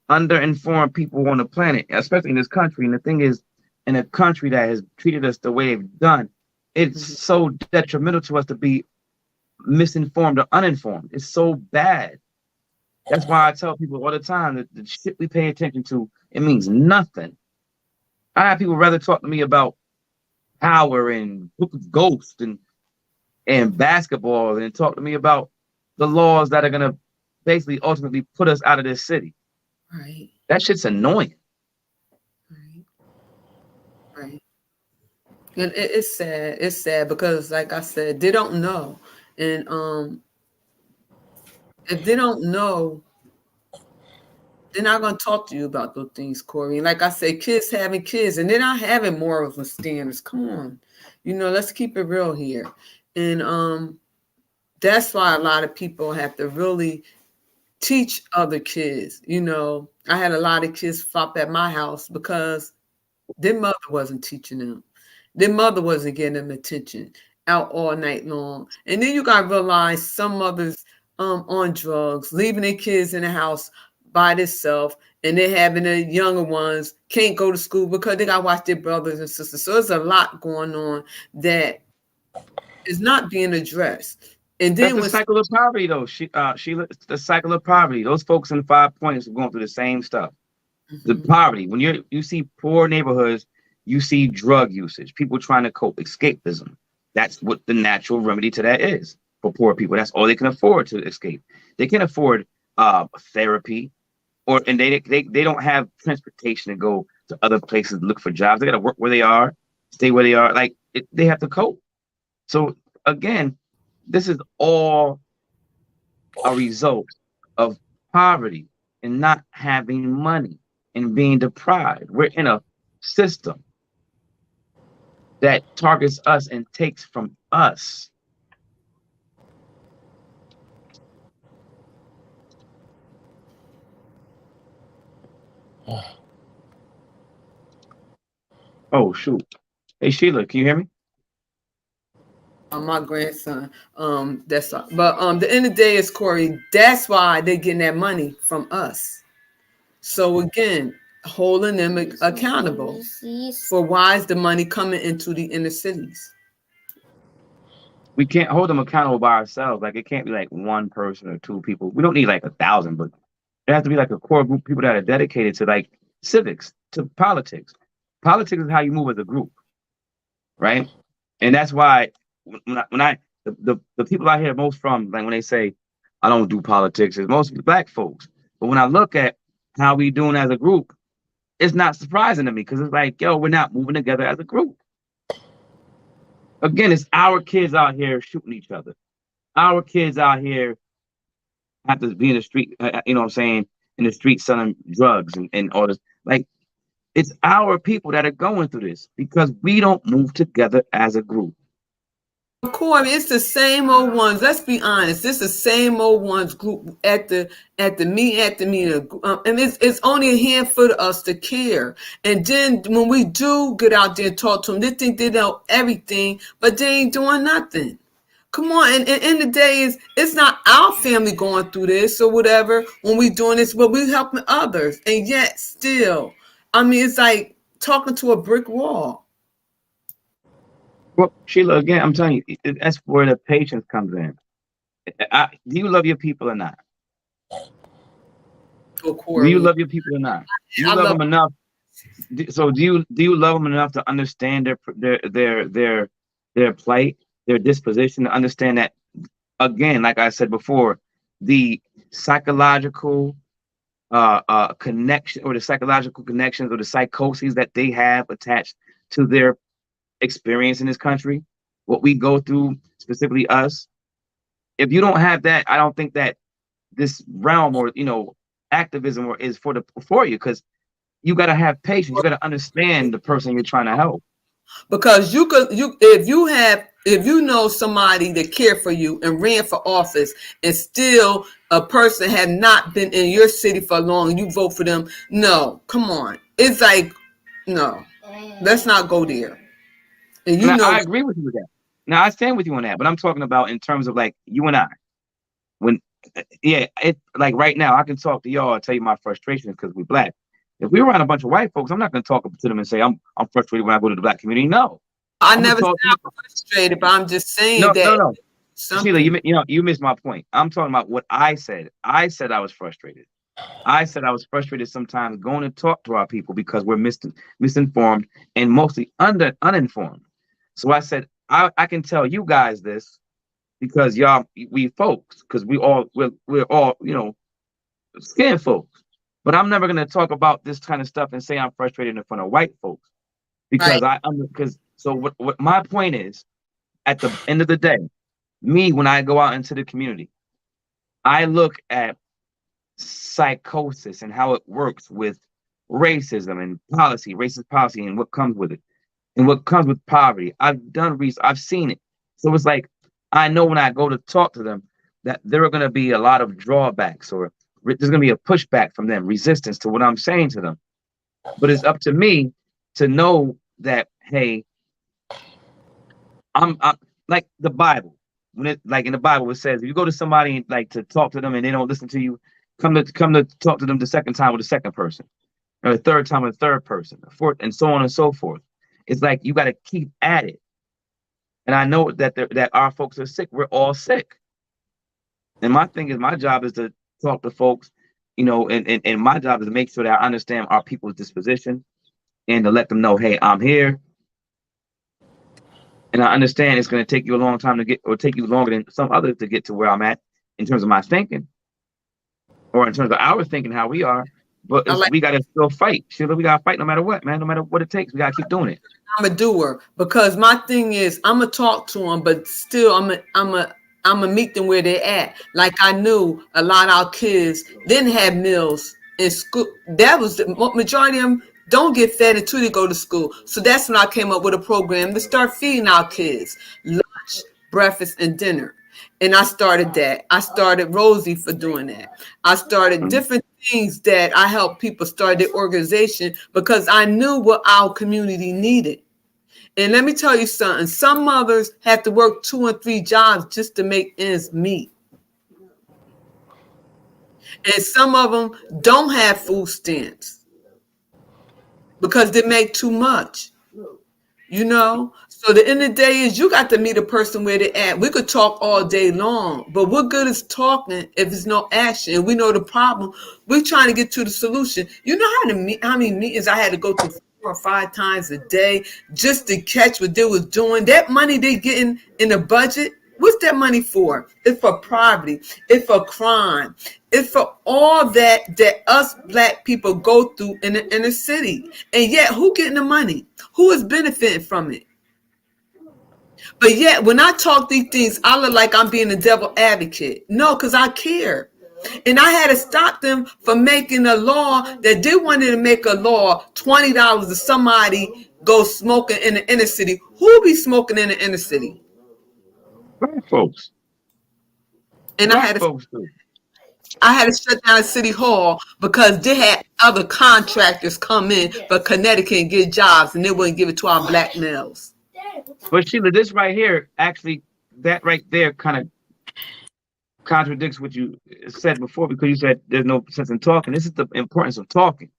underinformed people on the planet, especially in this country. And the thing is, in a country that has treated us the way they've done, it's so detrimental to us to be misinformed or uninformed. It's so bad. That's why I tell people all the time that the shit we pay attention to, it means nothing. I have people rather talk to me about power and Book of Ghost and basketball than talk to me about the laws that are gonna basically ultimately put us out of this city. Right. That shit's annoying. Right. And it's sad. It's sad because, like I said, they don't know. And if they don't know, they're not going to talk to you about those things, Corey. And like I said, kids having kids, and they're not having morals and standards. Come on. Let's keep it real here. And that's why a lot of people have to really teach other kids. You know, I had a lot of kids flop at my house because their mother wasn't teaching them. Their mother wasn't getting them attention out all night long. And then you gotta realize some mothers on drugs, leaving their kids in the house by themselves, and they're having the younger ones can't go to school because they gotta watch their brothers and sisters. So there's a lot going on that is not being addressed. And That's then the when cycle of poverty, though. Sheila, it's the cycle of poverty. Those folks in 5 points are going through the same stuff. The poverty. When you see poor neighborhoods, you see drug usage, people trying to cope, escapism. That's what the natural remedy to that is for poor people. That's all they can afford to escape. They can afford therapy, and they don't have transportation to go to other places to look for jobs. They got to work where they are, stay where they are. They have to cope. So again, this is all a result of poverty and not having money and being deprived. We're in a system that targets us and takes from us. Oh shoot. Hey Sheila, can you hear me? my grandson, that's all. But the end of the day is Corey. That's why they're getting that money from us. So again, holding them accountable for why is the money coming into the inner cities. We can't hold them accountable by ourselves. Like it can't be like one person or two people. We don't need like 1,000, but it has to be like a core group of people that are dedicated to like civics, to politics. Politics is how you move as a group, right? And that's why the people I hear most from, like when they say I don't do politics, is mostly black folks. But when I look at how we doing as a group, it's not surprising to me because it's like, yo, we're not moving together as a group. Again, it's our kids out here shooting each other. Our kids out here have to be in the street, you know what I'm saying, in the street selling drugs and all this. Like, it's our people that are going through this because we don't move together as a group. Corey, it's the same old ones. Let's be honest. It's the same old ones group at the meeting. And it's only a handful of us to care. And then when we do get out there and talk to them, they think they know everything, but they ain't doing nothing. Come on, and in the day it's not our family going through this or whatever when we doing this, but we helping others. And yet still, I mean, it's like talking to a brick wall. Well, Sheila, again, I'm telling you, that's where the patience comes in. Do you love your people or not? Oh, Do you love your people or not? Do you love them enough? So do you love them enough to understand their plight, their disposition, to understand that, again, like I said before, the psychological connection or the psychological connections or the psychoses that they have attached to their experience in this country, what we go through, specifically us. If you don't have that, I don't think that this realm or activism is for you, because you got to have patience. You got to understand the person you're trying to help. Because if you know somebody that cared for you and ran for office, and still a person had not been in your city for long, and you vote for them, no, come on, it's like, no, let's not go there. And I agree with you with that. Now I stand with you on that, but I'm talking about in terms of like you and I. Like right now, I can talk to y'all and tell you my frustrations because we're black. If we were around a bunch of white folks, I'm not going to talk to them and say I'm frustrated when I go to the black community. No, I never sound frustrated, but I'm just saying that. No. Sheila, you missed my point. I'm talking about what I said. I said I was frustrated. I said I was frustrated sometimes going to talk to our people because we're misinformed and mostly uninformed. So I said I can tell you guys this because we folks, because we're all skin folks. But I'm never gonna talk about this kind of stuff and say I'm frustrated in front of white folks because right. What my point is, at the end of the day, me, when I go out into the community, I look at psychosis and how it works with racism and racist policy and what comes with it and what comes with poverty. I've done research, I've seen it. So it's like, I know when I go to talk to them that there are going to be a lot of drawbacks or there's going to be a pushback from them, resistance to what I'm saying to them. But it's up to me to know that, hey, I'm like the Bible. When it, like in the Bible, it says if you go to somebody and like to talk to them and they don't listen to you, come to talk to them the second time with the second person, or the third time with the third person, the fourth, and so on and so forth. It's like you got to keep at it. And I know that our folks are sick. We're all sick. And my thing is, my job is to talk to folks, you know, and my job is to make sure that I understand our people's disposition and to let them know, hey, I'm here. And I understand it's going to take you a long time to get, or take you longer than some others to get to where I'm at in terms of my thinking, or in terms of our thinking, how we are. But we got to still fight. Sheila, we got to fight no matter what, man. No matter what it takes, we got to keep doing it. I'm a doer, because my thing is I'm gonna talk to them, but still I'm a meet them where they're at. Like I knew a lot of our kids didn't have meals in school. That was the majority of them don't get fed until they go to school. So that's when I came up with a program to start feeding our kids lunch, breakfast, and dinner. And I started that. I started Rosie for doing that. I started different things that I helped people start their organization because I knew what our community needed. And let me tell you something. Some mothers have to work 2 and 3 jobs just to make ends meet. And some of them don't have food stamps because they make too much. You know, so the end of the day is you got to meet a person where they're at. We could talk all day long, but what good is talking if there's no action? And we know the problem. We're trying to get to the solution. You know how many meetings I had to go to 4 or 5 times a day just to catch what they was doing? That money they getting in the budget, what's that money for? It's for poverty. It's for crime. It's for all that us Black people go through in the inner city. And yet, who getting the money? Who is benefiting from it? But yet, when I talk these things, I look like I'm being a devil advocate. No, because I care. And I had to stop them from making a law that they wanted to make a law, $20 to somebody go smoking in the inner city. Who be smoking in the inner city? Black folks. And Black folks do. I had to shut down City Hall because they had other contractors come in for Connecticut and get jobs, and they wouldn't give it to our Black males. But Sheila, this right here, actually, that right there kind of contradicts what you said before, because you said there's no sense in talking. This is the importance of talking.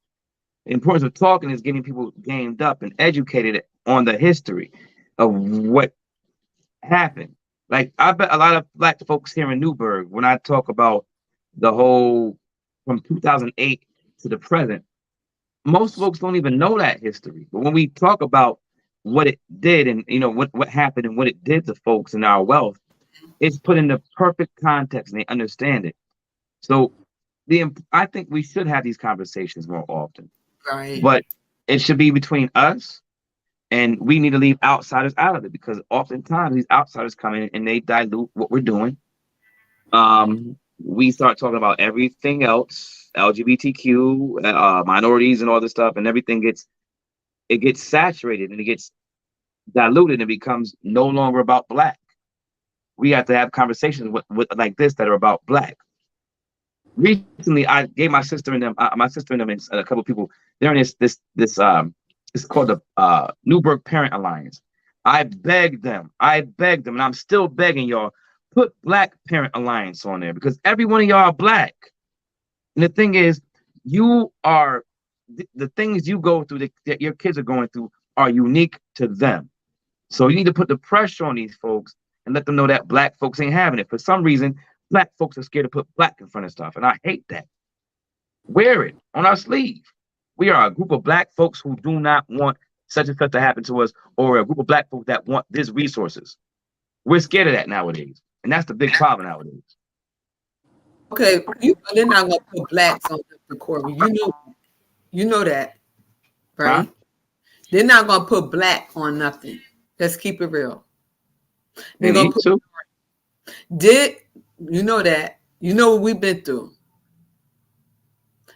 The importance of talking is getting people gamed up and educated on the history of what happened. Like, I bet a lot of Black folks here in Newburgh, when I talk about the whole from 2008 to the present, most folks don't even know that history. But when we talk about what it did and, you know, what happened and what it did to folks and our wealth, it's put in the perfect context and they understand it. So I think we should have these conversations more often. Right. But it should be between us, and we need to leave outsiders out of it, because oftentimes these outsiders come in and they dilute what we're doing. We start talking about everything else, LGBTQ, minorities and all this stuff, and everything gets saturated and it gets diluted and it becomes no longer about Black. We have to have conversations with like this that are about Black. Recently, I gave my sister and them and a couple of people, they're in this it's called the Newburgh Parent Alliance. I begged them, and I'm still begging y'all, put Black Parent Alliance on there, because every one of y'all are Black. And the thing is, you are the things you go through that your kids are going through are unique to them. So you need to put the pressure on these folks and let them know that Black folks ain't having it. For some reason, Black folks are scared to put Black in front of stuff, and I hate that. Wear it on our sleeve. We are a group of Black folks who do not want such and such to happen to us, or a group of Black folks that want these resources. We're scared of that nowadays, and that's the big problem nowadays. Okay, they're not gonna put Blacks on the recording. You know that, right? Huh? They're not gonna put Black on nothing. Let's keep it real. They're gonna put. You know that? You know what we've been through.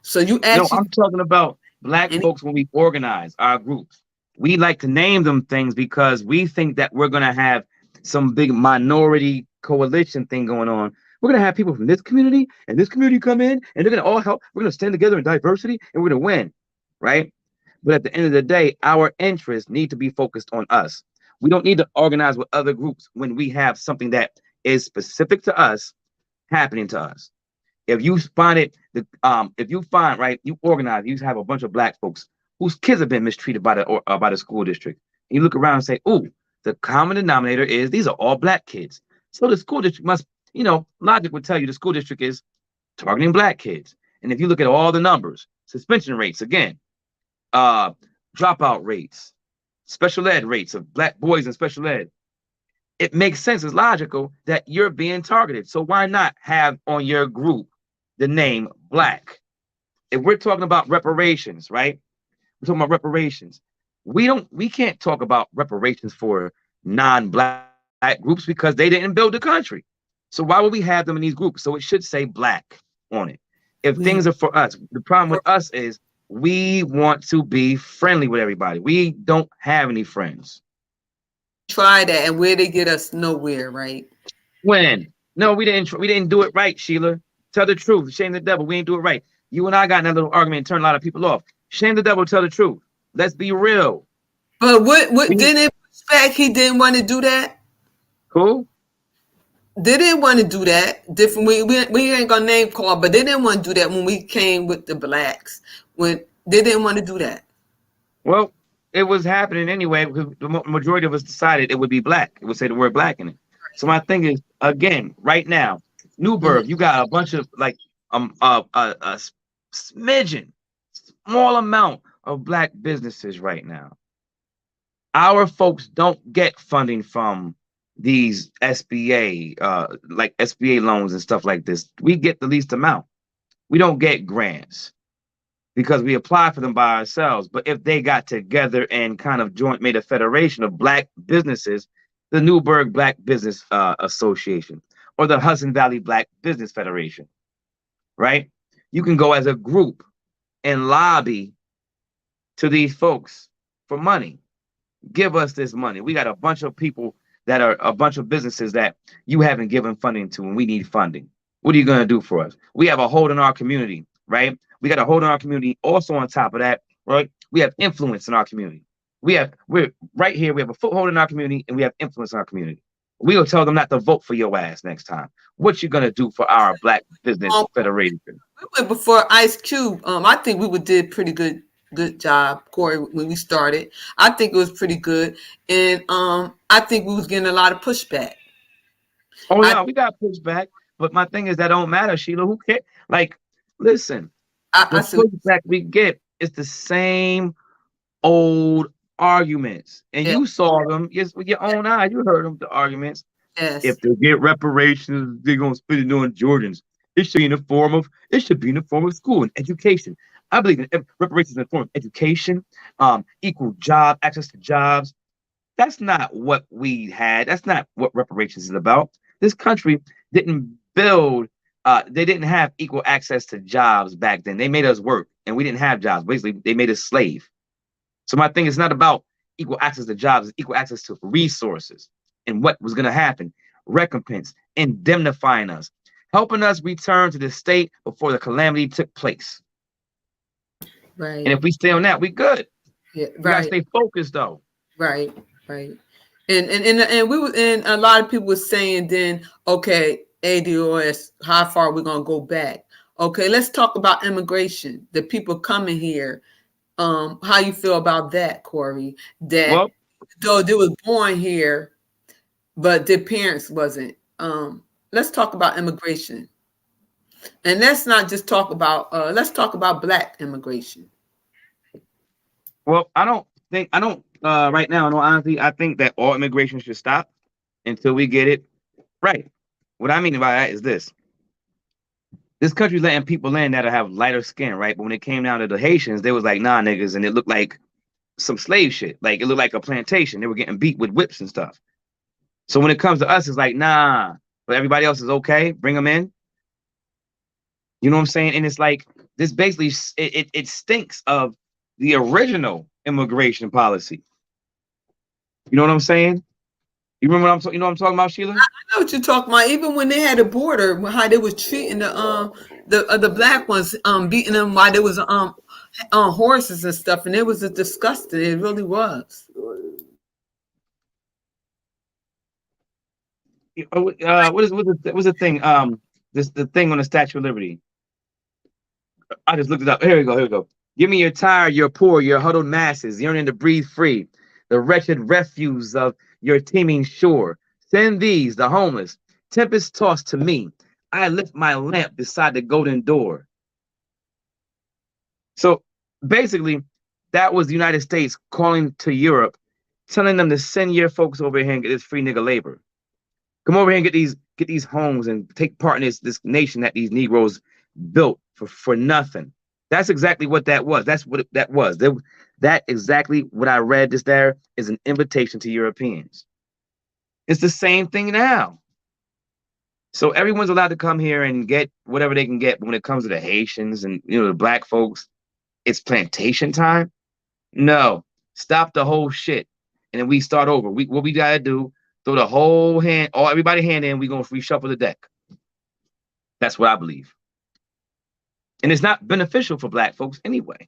So you actually. No, I'm talking about Black folks when we organize our groups. We like to name them things because we think that we're gonna have some big minority coalition thing going on. We're gonna have people from this community and this community come in, and they're gonna all help. We're gonna stand together in diversity, and we're gonna win, right? But at the end of the day, our interests need to be focused on us. We don't need to organize with other groups when we have something that is specific to us happening to us. If you find it, if you find right, you organize, you have a bunch of black folks whose kids have been mistreated by the school district. And you look around and say, "Oh, the common denominator is these are all black kids." So the school district must, logic would tell you the school district is targeting black kids. And if you look at all the numbers, suspension rates again, dropout rates, special ed rates of black boys in special ed, it makes sense. It's logical that you're being targeted. So why not have on your group the name black? If we're talking about reparations, right? We're talking about reparations. We can't talk about reparations for non-black groups because they didn't build the country. So why would we have them in these groups? So it should say black on it. If things are for us, the problem with us is we want to be friendly with everybody. We don't have any friends. Try that, and where they get us nowhere, right? When? No, we didn't do it right, Sheila. Tell the truth. Shame the devil. We ain't do it right. You and I got in that little argument and turned a lot of people off. Shame the devil. Tell the truth. Let's be real. But what didn't it back? He didn't want to do that. Cool. They didn't want to do that. Different. We ain't gonna name call, but they didn't want to do that when we came with the blacks. When they didn't want to do that. Well, it was happening anyway because the majority of us decided it would be black. It would say the word black in it. So my thing is, again, right now, Newburgh, you got a bunch of like a smidgen, small amount of black businesses right now. Our folks don't get funding from these SBA, like SBA loans and stuff like this. We get the least amount. We don't get grants because we apply for them by ourselves. But if they got together and kind of made a federation of black businesses, the Newburgh Black Business Association or the Hudson Valley Black Business Federation, right? You can go as a group and lobby to these folks for money. Give us this money. We got a bunch of people that are a bunch of businesses that you haven't given funding to, and we need funding. What are you going to do for us? We have a hold in our community, right? We got a hold in our community. Also, on top of that, right? We have influence in our community. We're right here. We have a foothold in our community, and we have influence in our community. We'll tell them not to vote for your ass next time. What you gonna do for our Black Business Federation? We went before Ice Cube. I think we did pretty good job, Corey, when we started. I think it was pretty good, and I think we was getting a lot of pushback. Oh no, we got pushback, but my thing is that don't matter, Sheila. Who cares? Like, listen, the pushback we get is the same old arguments, and you saw them with your own eye. You heard them, the arguments. Yes. If they get reparations, they're gonna spend it on Jordans. It should be in the form of school and education. I believe in reparations in the form of education, equal job, access to jobs. That's not what we had. That's not what reparations is about. This country didn't build, they didn't have equal access to jobs back then. They made us work and we didn't have jobs. Basically, they made us slave. So my thing is not about equal access to jobs, it's equal access to resources and what was going to happen. Recompense, indemnifying us, helping us return to the state before the calamity took place. Right. And if we stay on that, we good. Yeah, we gotta stay focused though. Right. And we were, and a lot of people were saying then, okay, ADOS, how far are we gonna go back? Okay, let's talk about immigration. The people coming here. How you feel about that, Corey? That though they was born here, but their parents wasn't. Let's talk about immigration. And let's not just talk about let's talk about Black immigration. Well, I don't right now, no, honestly, I think that all immigration should stop until we get it right. What I mean by that is this country's letting people in that have lighter skin, right? But when it came down to the Haitians, they was like, nah, niggas, and it looked like some slave shit. Like it looked like a plantation. They were getting beat with whips and stuff. So when it comes to us, it's like, nah, but everybody else is okay. Bring them in. You know what I'm saying? And it's like this basically it stinks of the original immigration policy. You know what I'm saying? You remember what I'm you know what I'm talking about, Sheila? I know what you're talking about. Even when they had a border, how they was treating the black ones, beating them while they was on horses and stuff, and it was disgusting. It really was. What's the thing? This the thing on the Statue of Liberty. I just looked it up. Here we go. Here we go. Give me your tired, your poor, your huddled masses, yearning to breathe free, the wretched refuse of your teeming shore. Send these, the homeless, tempest tossed to me. I lift my lamp beside the golden door. So basically, that was the United States calling to Europe, telling them to send your folks over here and get this free nigga labor. Come over here and get these homes and take part in this nation that these Negroes built for nothing. That's exactly what that was. That's what that was. That exactly what I read just there is an invitation to Europeans. It's the same thing now. So everyone's allowed to come here and get whatever they can get. But when it comes to the Haitians and the black folks, it's plantation time. No, stop the whole shit, and then we start over. What we gotta do? Throw the whole hand, everybody hand in. We gonna reshuffle the deck. That's what I believe, and it's not beneficial for black folks anyway.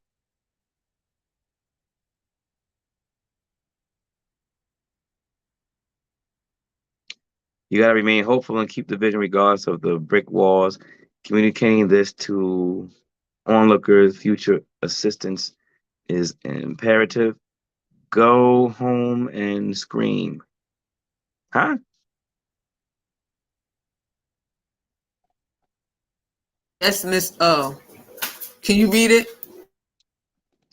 You gotta remain hopeful and keep the vision regardless of the brick walls. Communicating this to onlookers, future assistance is imperative. Go home and scream. Huh? That's Miss O. Can you read it?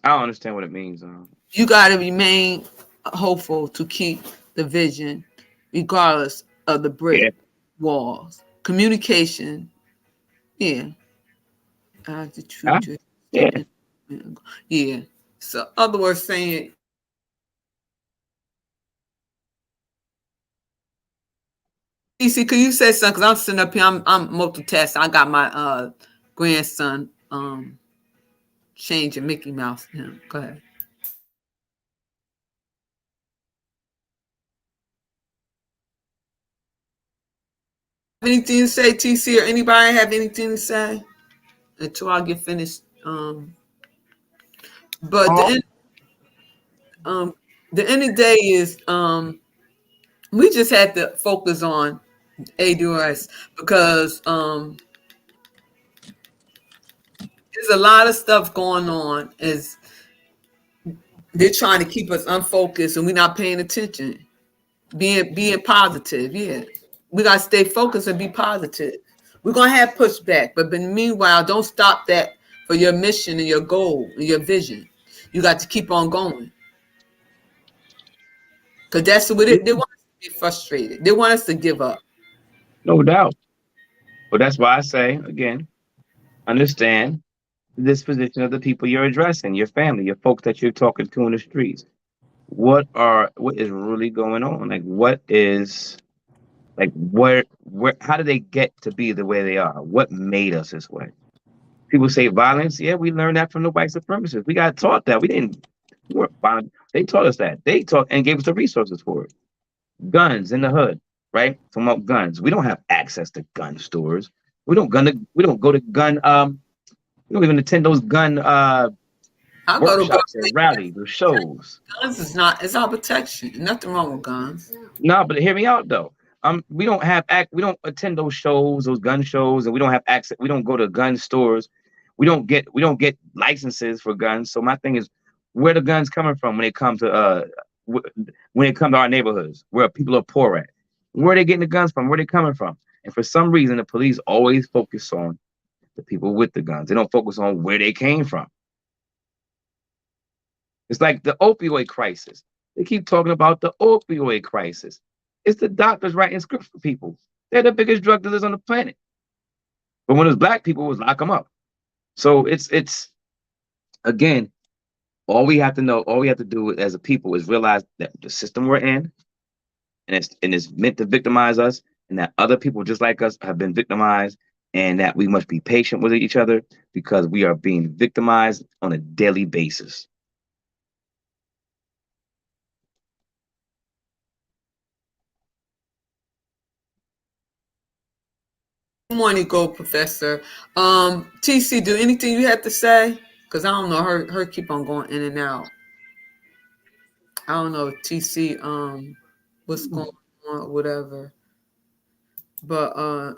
I don't understand what it means. You got to remain hopeful to keep the vision, regardless of the brick walls. Communication, yeah. The truth. Yeah. So, other words, saying. DC, could you say something? Because I'm sitting up here, I'm multitasking. I got my grandson changing Mickey Mouse. Yeah, go ahead. Anything to say, TC, or anybody have anything to say until I get finished? But the end of the day is we just had to focus on ADOS because there's a lot of stuff going on. Is they're trying to keep us unfocused and we're not paying attention. Being positive, yeah. We gotta stay focused and be positive. We're gonna have pushback, but meanwhile, don't stop that for your mission and your goal and your vision. You got to keep on going. Because that's what they want us to be frustrated. They want us to give up. No doubt. But that's why I say again, understand the disposition of the people you're addressing, your family, your folks that you're talking to in the streets. What is really going on? Where how did they get to be the way they are? What made us this way? People say violence. Yeah, we learned that from the white supremacists. We got taught that. We weren't violent. They taught us that. They taught and gave us the resources for it. Guns in the hood, right? From up guns. We don't have access to gun stores. We don't go to gun we don't even attend those gun workshops or rallies or shows. Guns it's our protection. Nothing wrong with guns. No, but hear me out though. We don't attend those shows, those gun shows, and we don't have access. We don't go to gun stores. We don't get licenses for guns. So my thing is, where the guns coming from when it comes to our neighborhoods, where people are poor at? Where are they getting the guns from? Where are they coming from? And for some reason, the police always focus on the people with the guns. They don't focus on where they came from. It's like the opioid crisis. They keep talking about the opioid crisis. It's the doctors writing scripts for people. They're the biggest drug dealers on the planet. But when it's black people, it was lock them up. So it's again, all we have to do as a people is realize that the system we're in, and it's meant to victimize us, and that other people just like us have been victimized, and that we must be patient with each other because we are being victimized on a daily basis. morning, go, Professor. TC, do anything you have to say? Because I don't know, her keep on going in and out. I don't know if TC what's going on or whatever. But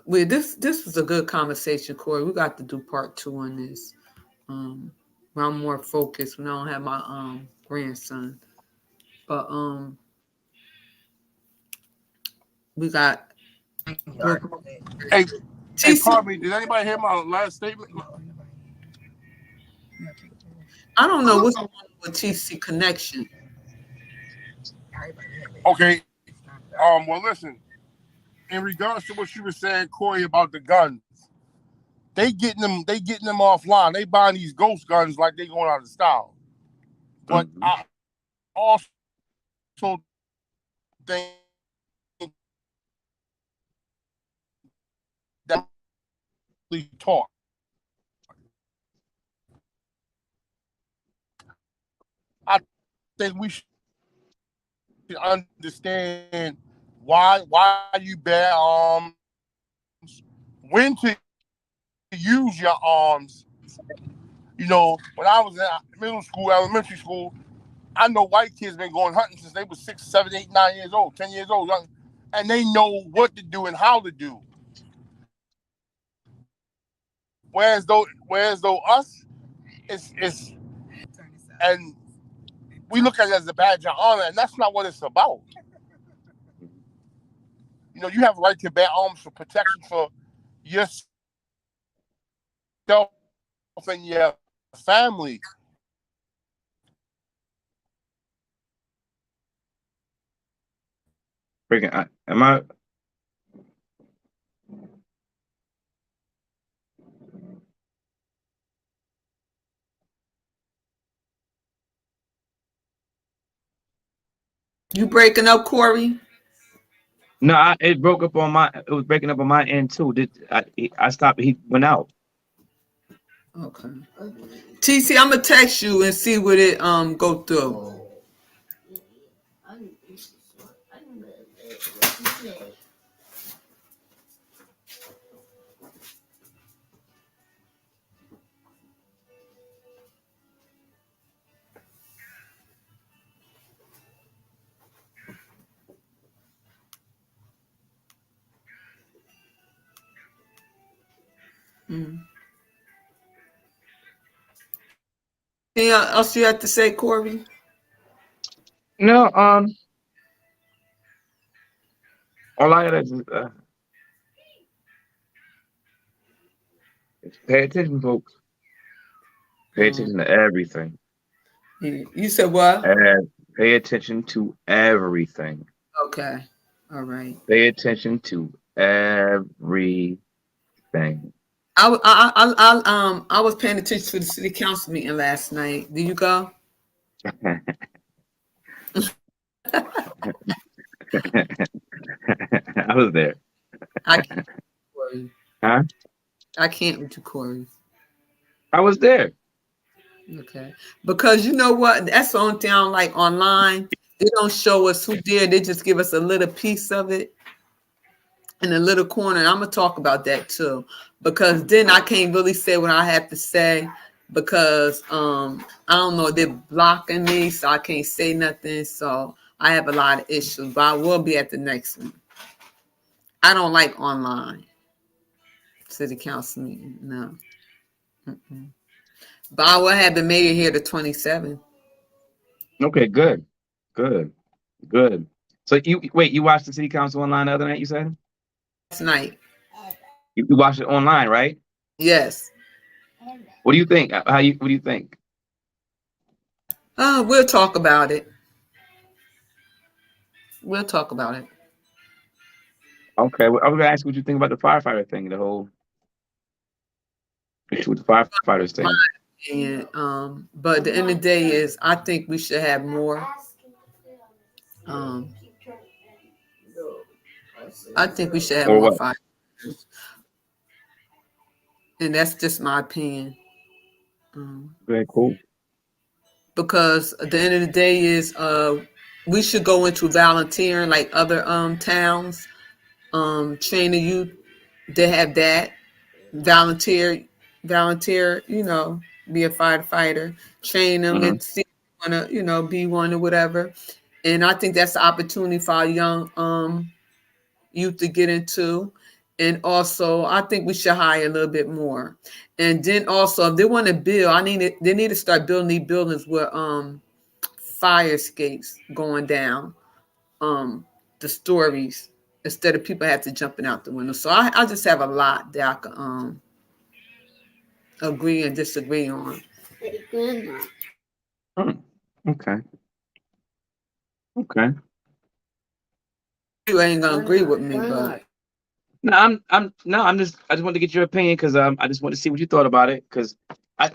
this was a good conversation, Corey. We got to do part 2 on this. Where I'm more focused when I don't have my grandson. But we got Hey, TC. pardon me. Did anybody hear my last statement? I don't know what's going on with TC connection. Okay. Well, listen. In regards to what you were saying, Corey, about the guns, they getting them offline. They buying these ghost guns like they going out of style. But I also think that we taught. I think we should understand why you bear arms, when to use your arms. You know, when I was in middle school, elementary school, I know white kids been going hunting since they were 6, 7, 8, 9 years old, 10 years old, and they know what to do and how to do. Whereas though us, it's and we look at it as a badge of honor, and that's not what it's about. You know, you have a right to bear arms for protection for yourself and your family. Freaking, am I? You breaking up, Corey? No, it broke up on my. It was breaking up on my end too. I stopped? He went out. Okay. TC, I'm gonna text you and see what it go through. Anything else you have to say, Corey? No, all I gotta do is pay attention, folks. Pay attention to everything. You said what? And pay attention to everything. Okay. All right. Pay attention to everything. I was paying attention to the city council meeting last night. Did you go? I was there. I can't, Corey. Huh? I can't with you, Corey. I was there. Okay. Because you know what? That's the only thing I don't like online. They don't show us who did. They just give us a little piece of it in a little corner. And I'm going to talk about that too. Because then I can't really say what I have to say. Because I don't know, they're blocking me, so I can't say nothing. So I have a lot of issues. But I will be at the next one. I don't like online city council meeting. No. Mm-mm. But I will have the mayor here the 27th. Okay, good. So you watched the city council online the other night, you said? Tonight. You watched it online, right? Yes. What do you think? What do you think? We'll talk about it. We'll talk about it. Okay, well, I was gonna ask you what you think about the firefighter thing, the whole issue with the firefighters thing. And but the end of the day is I think we should have more. I think we should have more firefighters. And that's just my opinion. Very cool. Because at the end of the day is we should go into volunteering like other towns, train the youth they have that volunteer, volunteer, be a firefighter, train them Mm-hmm. and see if you want to, be one or whatever. And I think that's the opportunity for our young youth to get into. And also, I think we should hire a little bit more. And then also, if they want to build, they need to start building these buildings with fire escapes going down the stories instead of people have to jumping out the window. So I just have a lot that I can agree and disagree on. Mm. Okay. Okay. You ain't gonna agree with me, but No, I'm just, I just wanted to get your opinion because I just wanted to see what you thought about it because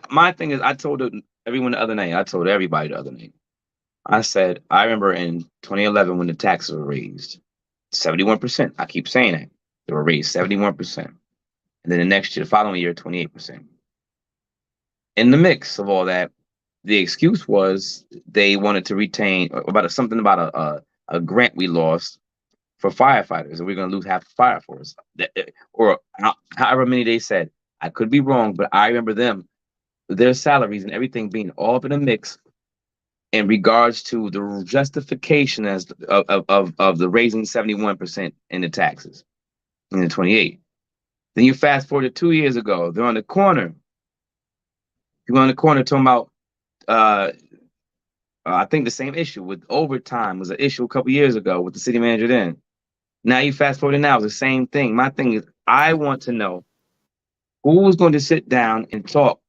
my thing is I told everyone the other night, I told everybody the other night. I said I remember in 2011 when the taxes were raised, 71%. I keep saying that they were raised 71%, and then the next year, the following year, 28%. In the mix of all that, the excuse was they wanted to retain about something about a grant we lost for firefighters, and we're going to lose half the fire force, or however many they said. I could be wrong, but I remember their salaries and everything being all up in a mix in regards to the justification of the raising 71% in the taxes in the 28. Then you fast forward to 2 years ago, they're on the corner. You're on the corner talking about uh, I think the same issue with overtime was an issue a couple years ago with the city manager then. Now you fast forward now, it's the same thing. My thing is, I want to know who's going to sit down and talk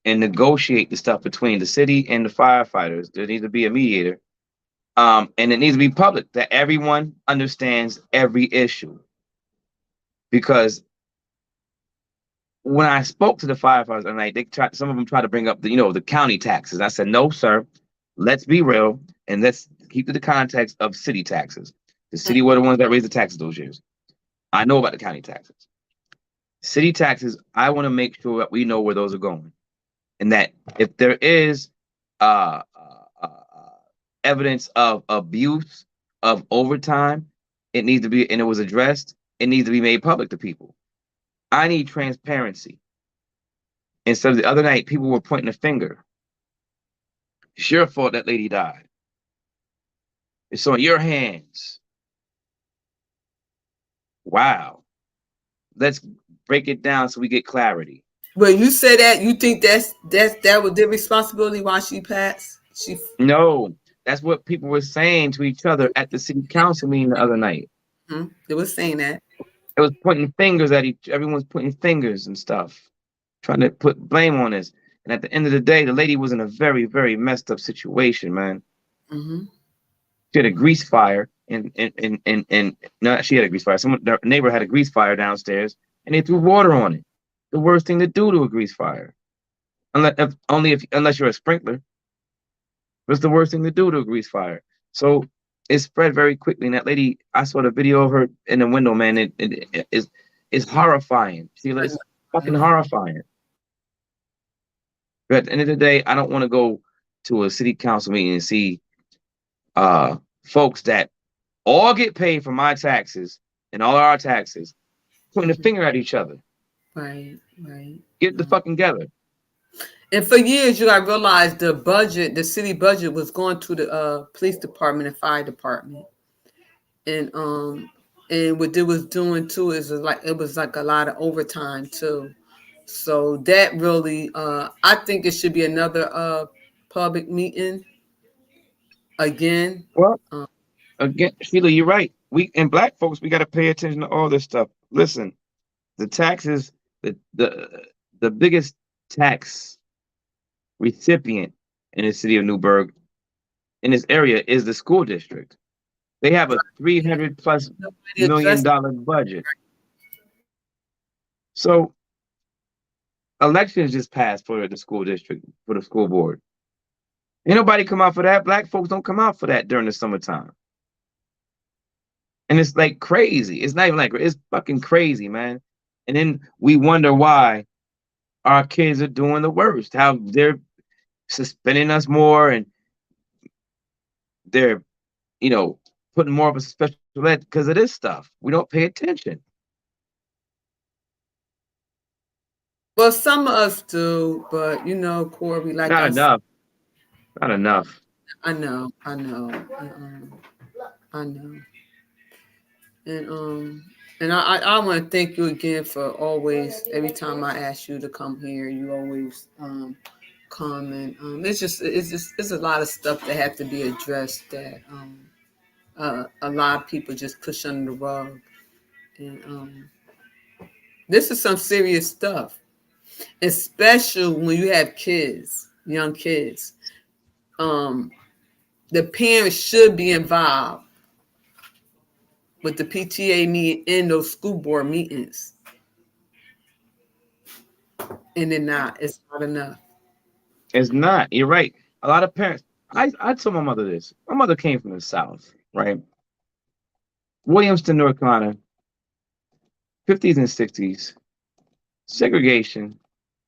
and negotiate the stuff between the city and the firefighters. There needs to be a mediator. And it needs to be public that everyone understands every issue. Because when I spoke to the firefighters, and like some of them try to bring up the county taxes. I said, no, sir, let's be real and let's keep to the context of city taxes. The city were the ones that raised the taxes those years. I know about the county taxes. City taxes, I want to make sure that we know where those are going. And that if there is uh, uh, uh, evidence of abuse of overtime, it needs to be, and it was addressed, it needs to be made public to people. I need transparency. And so the other night, people were pointing a finger. It's your fault that lady died. It's on your hands. Wow. Let's break it down so we get clarity. when you say that, you think that was their responsibility why she passed? She No, that's what people were saying to each other at the city council meeting the other night. they was saying that. It was pointing fingers at everyone's pointing fingers and stuff, trying to put blame on us. And at the end of the day, the lady was in a very, very messed up situation, man. Mm-hmm. She had a grease fire and no, she had a grease fire. Their neighbor had a grease fire downstairs and they threw water on it. The worst thing to do to a grease fire. Unless you're a sprinkler. It's the worst thing to do to a grease fire. So it spread very quickly. And that lady, I saw the video of her in the window, man. It's horrifying. Sheila, it's fucking horrifying. But at the end of the day, I don't want to go to a city council meeting and see folks that all get paid for my taxes and all our taxes pointing a finger at each other. Right, right. Get the fucking together. And for years, you got realize the city budget was going to the police department and fire department, and what they was doing too is it was like a lot of overtime too. So that really, I think it should be another public meeting again. Well, Um, again, Sheila, you're right. We and black folks, we got to pay attention to all this stuff. Listen, the taxes, the biggest tax recipient in the city of Newburgh in this area is the school district. They have a $300+ million budget. So elections just passed for the school district, for the school board. Ain't nobody come out for that. Black folks don't come out for that during the summertime. And it's like crazy. It's not even like, it's fucking crazy, man. And then we wonder why our kids are doing the worst, how they're suspending us more and they're, putting more of a special ed because of this stuff. We don't pay attention. Well, some of us do, but you know, Corey, like Not I said, enough. Not enough. I know, I know, and I want to thank you again for always. Every time I ask you to come here, you always come, and it's a lot of stuff that have to be addressed that a lot of people just push under the rug, and this is some serious stuff, especially when you have kids, young kids. Um, the parents should be involved with the PTA meeting in those school board meetings, and they're not. It's not enough. It's not. You're right. A lot of parents. I told my mother this. My mother came from the South, right? Williamston, North Carolina, 50s and 60s, segregation.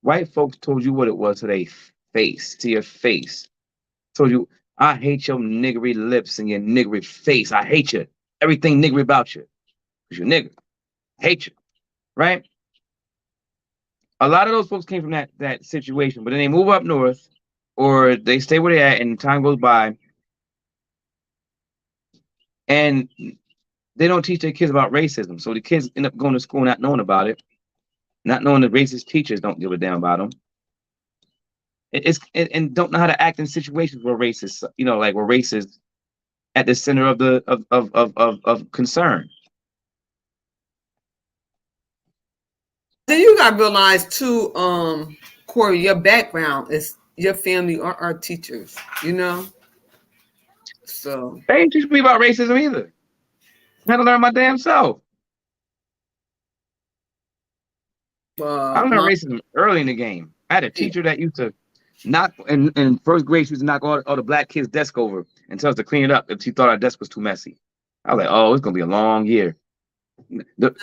White folks told you what it was to their face, to your face. Told you, I hate your niggery lips and your niggery face. I hate you. Everything niggery about you. Because you're nigger. Hate you. Right? A lot of those folks came from that situation, but then they move up north or they stay where they're at and time goes by and they don't teach their kids about racism. So the kids end up going to school not knowing about it, not knowing the racist teachers don't give a damn about them. And don't know how to act in situations where racist, like where racist at the center of the of concern. Then you got to realize too, Corey, your background is your family are teachers, you know. So, They ain't teach me about racism either. I had to learn my damn self. I learned my racism early in the game. I had a teacher that used to knock in first grade. She used to knock all the black kids' desk over and tell us to clean it up if she thought our desk was too messy. I was like, oh, it's gonna be a long year.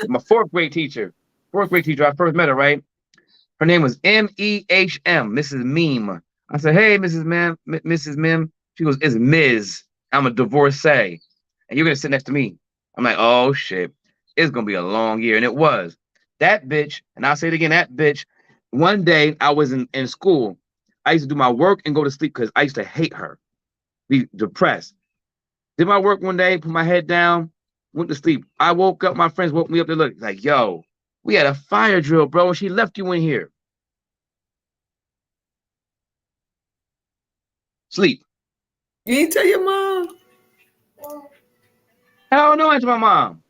My fourth grade teacher, I first met her, right? Her name was Mehm, Mrs. Meme. I said, hey, Mrs. Mem. She goes, it's Ms. I'm a divorcee. And you're gonna sit next to me. I'm like, oh shit, it's gonna be a long year. And it was. That bitch, and I'll say it again, that bitch, one day I was in school. I used to do my work and go to sleep because I used to hate her, be depressed. Did my work one day, put my head down, went to sleep. I woke up, my friends woke me up. They looked like, yo, we had a fire drill, bro, and she left you in here. Sleep. you didn't tell your mom. Hell no, answer my mom.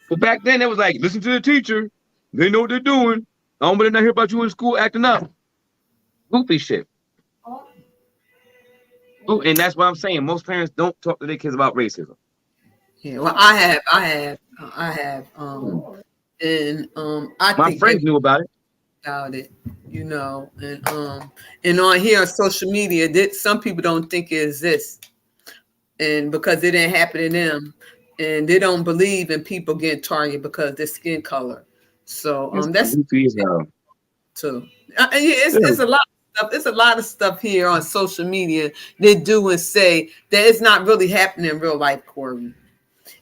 But back then it was like, listen to the teacher. They know what they're doing. I don't better not hear about you in school acting up. Goofy shit. And that's what I'm saying. Most parents don't talk to their kids about racism. Yeah, well, I have, and I My think friends knew about it. about it, you know, and on here on social media, that some people don't think it exists, and because it didn't happen to them, and they don't believe in people getting targeted because of their skin color. So It's that's goofy as hell. too. Yeah, it's a lot of stuff. It's a lot of stuff here on social media they do and say that it's not really happening in real life, Corey.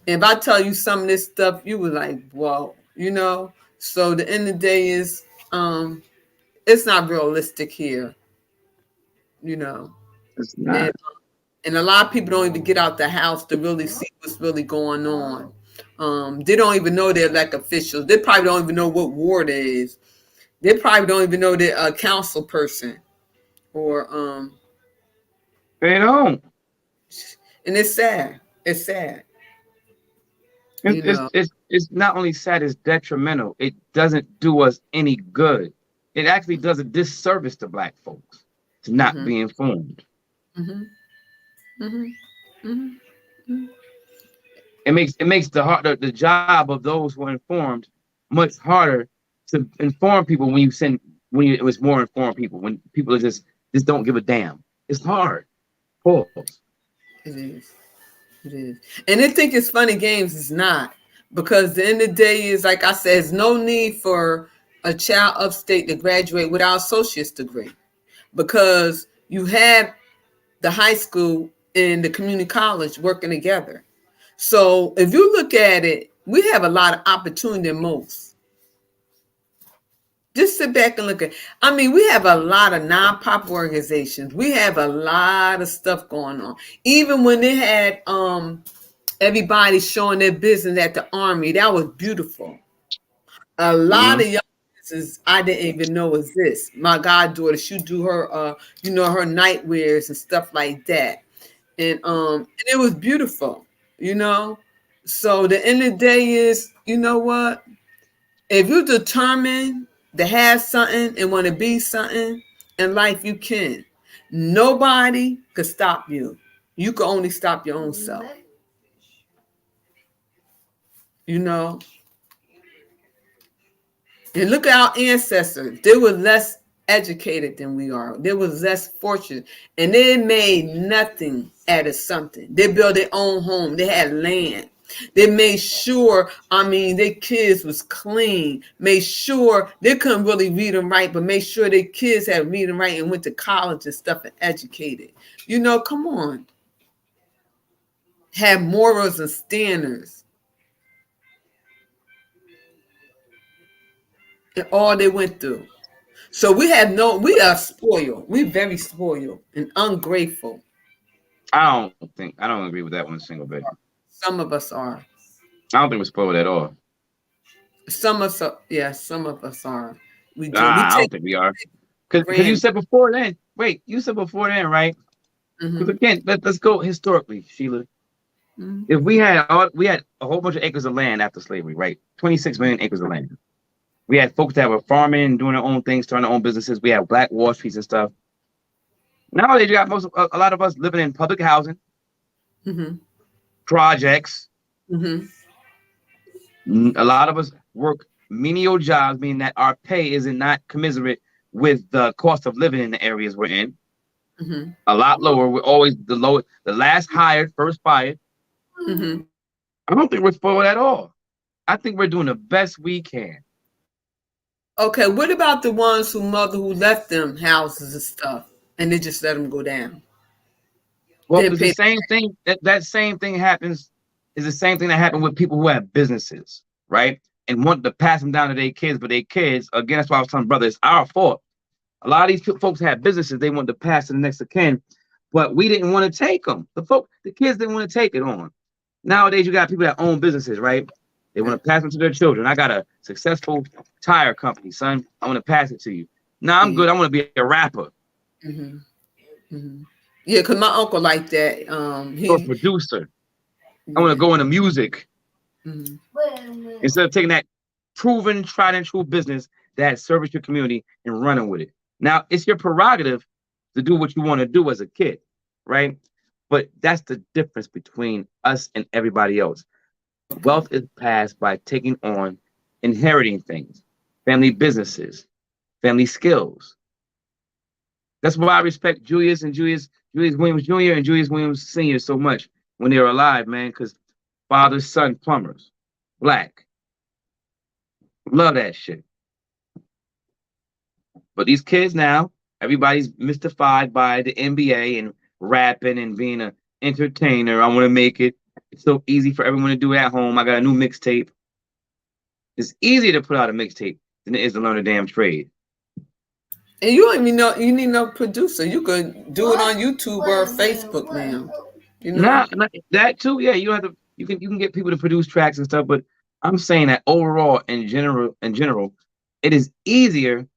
And if I tell you some of this stuff, you were like, "Whoa," you know. So the end of the day is, it's not realistic here, you know. It's And not. and a lot of people don't even get out the house to really see what's really going on. They don't even know they're like officials. They probably don't even know what ward it is. They probably don't even know they're a council person or They don't. and it's sad. It's sad, It's, you it's, know. it's, it's not only sad, it's detrimental. It doesn't do us any good. It actually does a disservice to black folks to not Mm-hmm, be informed. mm-hmm, mm-hmm, mm-hmm. It makes the job of those who are informed much harder to inform people it was more informed people when people are just don't give a damn. It's hard. Pause. It is. It is. And they think it's funny games. It's not. Because the end of the day is, like I said, there's no need for a child upstate to graduate without associate's degree. Because you have the high school and the community college working together. So if you look at it, we have a lot of opportunity than most. Just sit back and look at. I mean, we have a lot of non-profit organizations. We have a lot of stuff going on. Even when they had everybody showing their business at the army, that was beautiful. A lot Mm-hmm. of young businesses I didn't even know exist. My goddaughter, she do her her night wears and stuff like that. And it was beautiful, you know. So the end of the day is, you know what? If you determined to have something and want to be something in life, you can. Nobody could stop you. You can only stop your own self. You know, and look at our ancestors. They were less educated than we are. They was less fortunate. And they made nothing out of something. They built their own home. They had land. They made sure, I mean, their kids was clean. Made sure they couldn't really read and write, but made sure their kids had read and write and went to college and stuff and educated. You know, come on. Have morals and standards. And all they went through. So we are spoiled. We're very spoiled and ungrateful. I don't agree with that one single bit. Some of us are. I don't think we're spoiled at all. Some of us, yeah, some of us are. We do. We I take don't think we are. it for Because you granted. said before then. Wait, you said before then, right? Because Mhm, again, let's go historically, Sheila. mhm, If we had a whole bunch of acres of land after slavery, right? 26 million acres of land. We had folks that were farming, doing their own things, starting their own businesses. We had Black Wall Streets and stuff. Nowadays, you got a lot of us living in public housing, mhm, projects. mhm, A lot of us work menial jobs, meaning that our pay isn't not commensurate with the cost of living in the areas we're in. mhm, A lot lower. We're always the lowest, the last hired, first fired. mhm. I don't think we're spoiled at all. I think we're doing the best we can. Okay, what about the ones who left them houses and stuff, and they just let them go down? Well, They it's the paid. same thing. That same thing happens. Is the same thing that happened with people who have businesses, right? And want to pass them down to their kids, but their kids, again, that's why I was telling brother, it's our fault. A lot of these folks had businesses they wanted to pass to the next of kin, but we didn't want to take them. The kids didn't want to take it on. Nowadays, you got people that own businesses, right? They want to pass them to their children. I got a successful tire company, son. I want to pass it to you. Nah, I'm Yeah. good. I want to be a rapper Hmm. Hmm. Yeah, cause my uncle like that. or a He. producer. I want to Yeah. go into music Hmm. instead of taking that proven, tried and true business that service your community and running with it. Now, it's your prerogative to do what you want to do as a kid, right? But that's the difference between us and everybody else. Okay. Wealth is passed by taking on, inheriting things, family businesses, family skills. That's why I respect Julius Williams Jr. and Julius Williams Sr. so much when they were alive, man, because father, son, plumbers, black. Love that shit. But these kids now, everybody's mystified by the NBA and rapping and being an entertainer. I want to make it. It's so easy for everyone to do at home. I got a new mixtape. It's easier to put out a mixtape than it is to learn a damn trade. And you don't even know you need no producer. You could do it on YouTube or Facebook now. You know? That too. Yeah, you have to. You can get people to produce tracks and stuff. But I'm saying that overall, in general, it is easier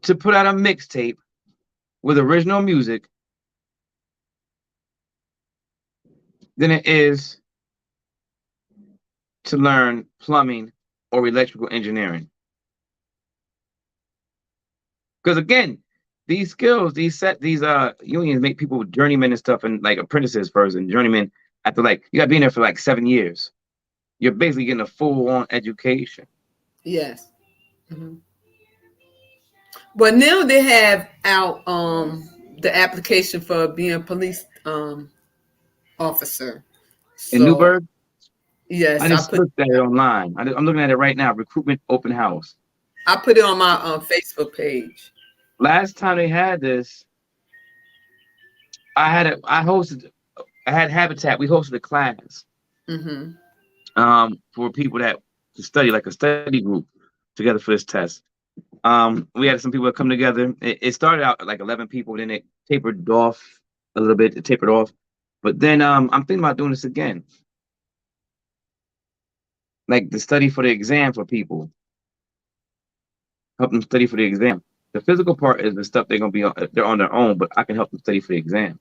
to put out a mixtape with original music than it is to learn plumbing or electrical engineering. Because again, these skills, these unions make people journeymen and stuff and like apprentices first and journeymen after like you got to be in there for like 7 years. You're basically getting a full-on education. Yes. Hmm. But now they have out the application for being a police officer. In So Newburgh, I yes, just looked at it online. I'm looking at it right now. Recruitment open house. I put it on my Facebook page. Last time they had this, I had Habitat. We hosted a class Hmm. for people that to study like a study group together for this test. We had some people that come together. It started out like 11 people, then it tapered off a little bit. It tapered off, but then I'm thinking about doing this again, like the study for the exam for people, help them study for the exam. The physical part is the stuff they're gonna be on. They're on their own, but I can help them study for the exam.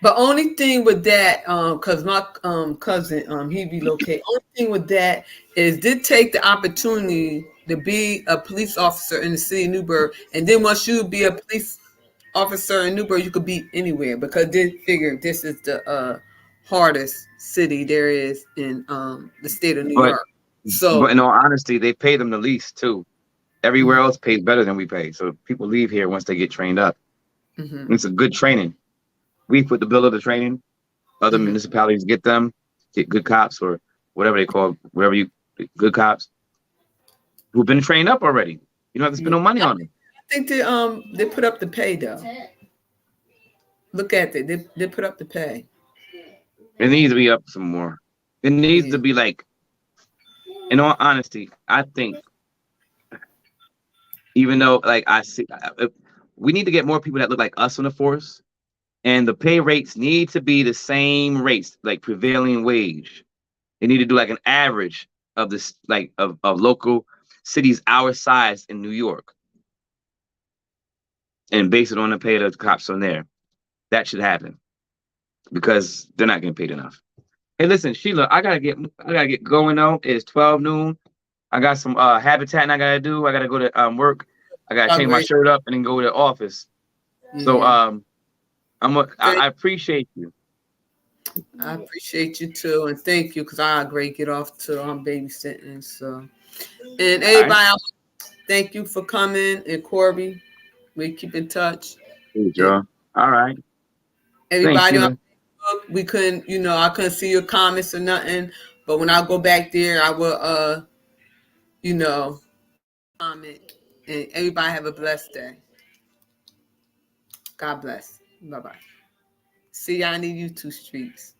But only thing with that, cause my cousin, he relocated. Only thing with that is did take the opportunity to be a police officer in the city of Newburgh, and then once you be a police officer in Newburgh, you could be anywhere because they figure this is the hardest city there is in the state of New But York. So, in all honesty, they pay them the least too. Everywhere mhm, else pays better than we pay, so people leave here once they get trained up. mhm, And it's a good training. We put the bill of the training. Other mhm. municipalities get good cops or whatever they call wherever you good cops who've been trained up already. You don't have to spend Yeah. no money on them. I think they put up the pay though. Look at it. They put up the pay. It needs to be up some more. It needs to Yeah. be like, in all honesty, I think even though like I see, we need to get more people that look like us on the force, and the pay rates need to be the same rates, like prevailing wage. They need to do like an average of this, like of local cities our size in New York, and base it on the pay of the cops on there. That should happen because they're not getting paid enough. Hey, listen, Sheila, I gotta get going though. It's 12 noon. I got some habitat I gotta do. I gotta go to work. I gotta I change my agree. shirt up and then go to the office. So Yeah. I appreciate you. I appreciate you too, and thank you because I agree. Get off to babysitting. So, and All right. everybody, else, thank you for coming. And Corby, we keep in touch. Hey, And Joe. All right. Thanks, everybody on Sheila. Facebook, we couldn't, I couldn't see your comments or nothing. But when I go back there, I will, you know, comment. And everybody have a blessed day. God bless. Bye bye. See y'all in the YouTube streets.